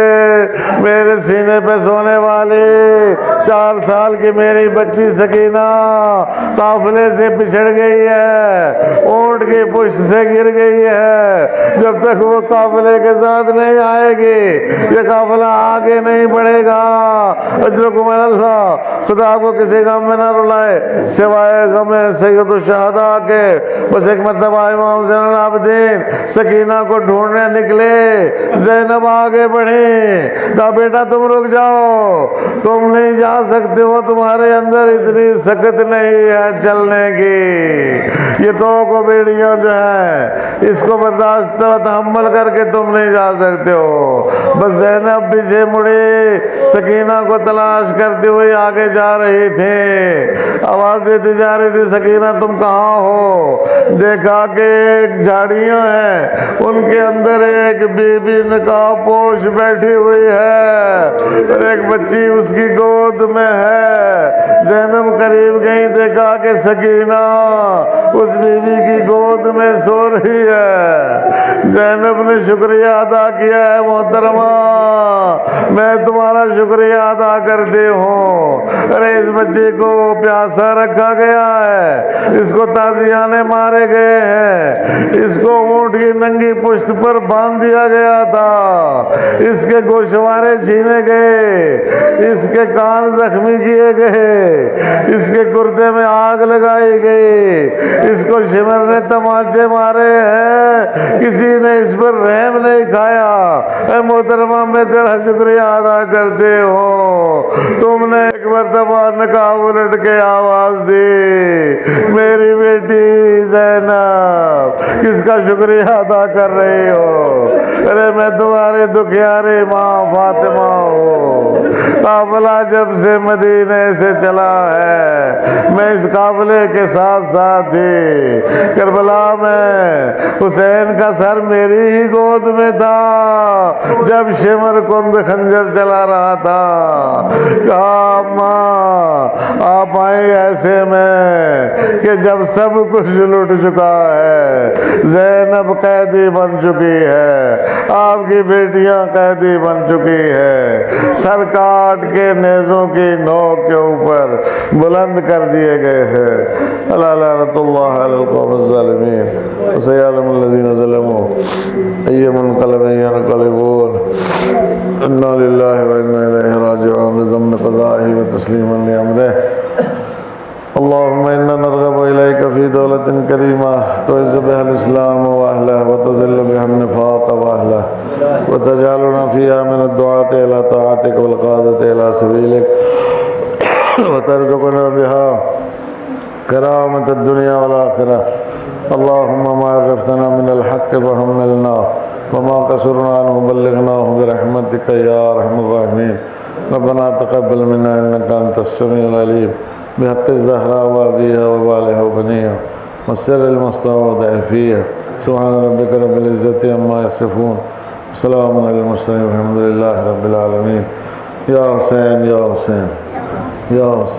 میرے سینے پہ سونے والی 4 سال کی میری بچی سکینہ قافلے سے پچھڑ گئی ہے، اونٹ کی پشت سے گر گئی ہے، جب تک وہ قافلے کے ساتھ نہیں آئے گی یہ قافلہ آگے نہیں بڑھے گا۔ اجرکم اللہ، خدا کو کسی غم میں نہ رلائے سوائے غم سید الشہداء کے۔ بس ایک مرتبہ امام زین العابدین سکینہ کو ڈھونڈنے نکلے، زینب آگے بڑھی، کہا بیٹا تم رک جاؤ، تم نہیں جا سکتے ہو، تمہارے اندر اتنی سکت نہیں ہے چلنے کی، یہ تو کو بیڑیاں جو ہیں اس کو برداشت تحمل کر کے تم نہیں جا سکتے ہو۔ بس زینب پیچھے مڑی، سکینہ کو تلاش کرتے ہوئے آگے جا رہی تھی، آواز دیتی جا رہی تھی سکینہ تم کہاں ہو؟ دیکھا کہ ایک جھاڑیاں ہیں ان کے اندر ایک بی بی نقاب پوش بیٹھی ہوئی ہے اور ایک بچی اس کی گود میں ہے۔ زینب قریب گئی، دیکھا کہ سکینہ اس بی بی کی گود میں سو رہی ہے۔ زینب نے شکریہ ادا کیا ہے محترمہ، میں تمہارا شکریہ ادا کرتی ہوں، ارے اس بچے کو پیاسا رکھا گیا ہے، اس کو تازیانے مارے گئے ہیں، اس کو اونٹ کی ننگی پشت پر باندھ دیا گیا تھا، اس کے گوشوارے چھینے گئے، اس کے کان زخمی کیے گئے، اس کے کرتے میں آگ لگائی گئی، اس کو شمر نے تمانچے مارے ہیں، کسی نے اس پر رحم نہیں کھایا۔ اے محترمہ، میں تیرا شکریہ ادا کرتے ہو، تم نے ایک مرتبہ نقاب الٹ کے آواز دی، میری بیٹی زینب، کس کا شکریہ ادا کر رہی ہو؟ ارے میں تمہاری دکھیاری ماں فاطمہ ہوں۔ قافلہ جب سے مدینے سے چلا ہے، میں اس قافلے کے ساتھ ساتھ تھی۔ کربلا میں حسین کا سر میری ہی گود میں تھا جب شمر کند خنجر چلا رہا تھا۔ کہا ماں آپ آئیں ایسے میں کہ جب سب کچھ لٹ چکا ہے، زینب قیدی بن چکی ہے، آپ کی بیٹیاں قیدی بن چکی ہے، سر کاٹ کے نیزوں کی نوک کے اوپر بلند کر دیے گئے ہیں۔ الا لعنۃ اللہ علی القوم الظالمین وسيعلم الذين ظلموا أي منقلب ينقلبون إنا لله وإنا إليه راجعون بضم قضائه وتسليما لأمره اللهم إنا نرغب إليك في دولة كريمة تعز بها الإسلام وأهله وتذل بها النفاق وأهله وتجعلنا فيها من الدعاة إلى طاعتك والقادة إلى سبيلك وترزقنا بها كرامة الدنيا والآخرة اللهم ما عرفتنا من الحق فحملنا وما قصرنا عنه بلغناه برحمتك يا أرحم الراحمين ربنا تقبل منا إنك أنت السميع العليم بحق الزهراء وأبيها وبالها وبنيها والسر المصطفى وضعيفيها سبحان ربك رب العزة عما يصفون وسلام على المرسلين والحمد لله رب العالمين. يا حسين يا حسين يا حسين.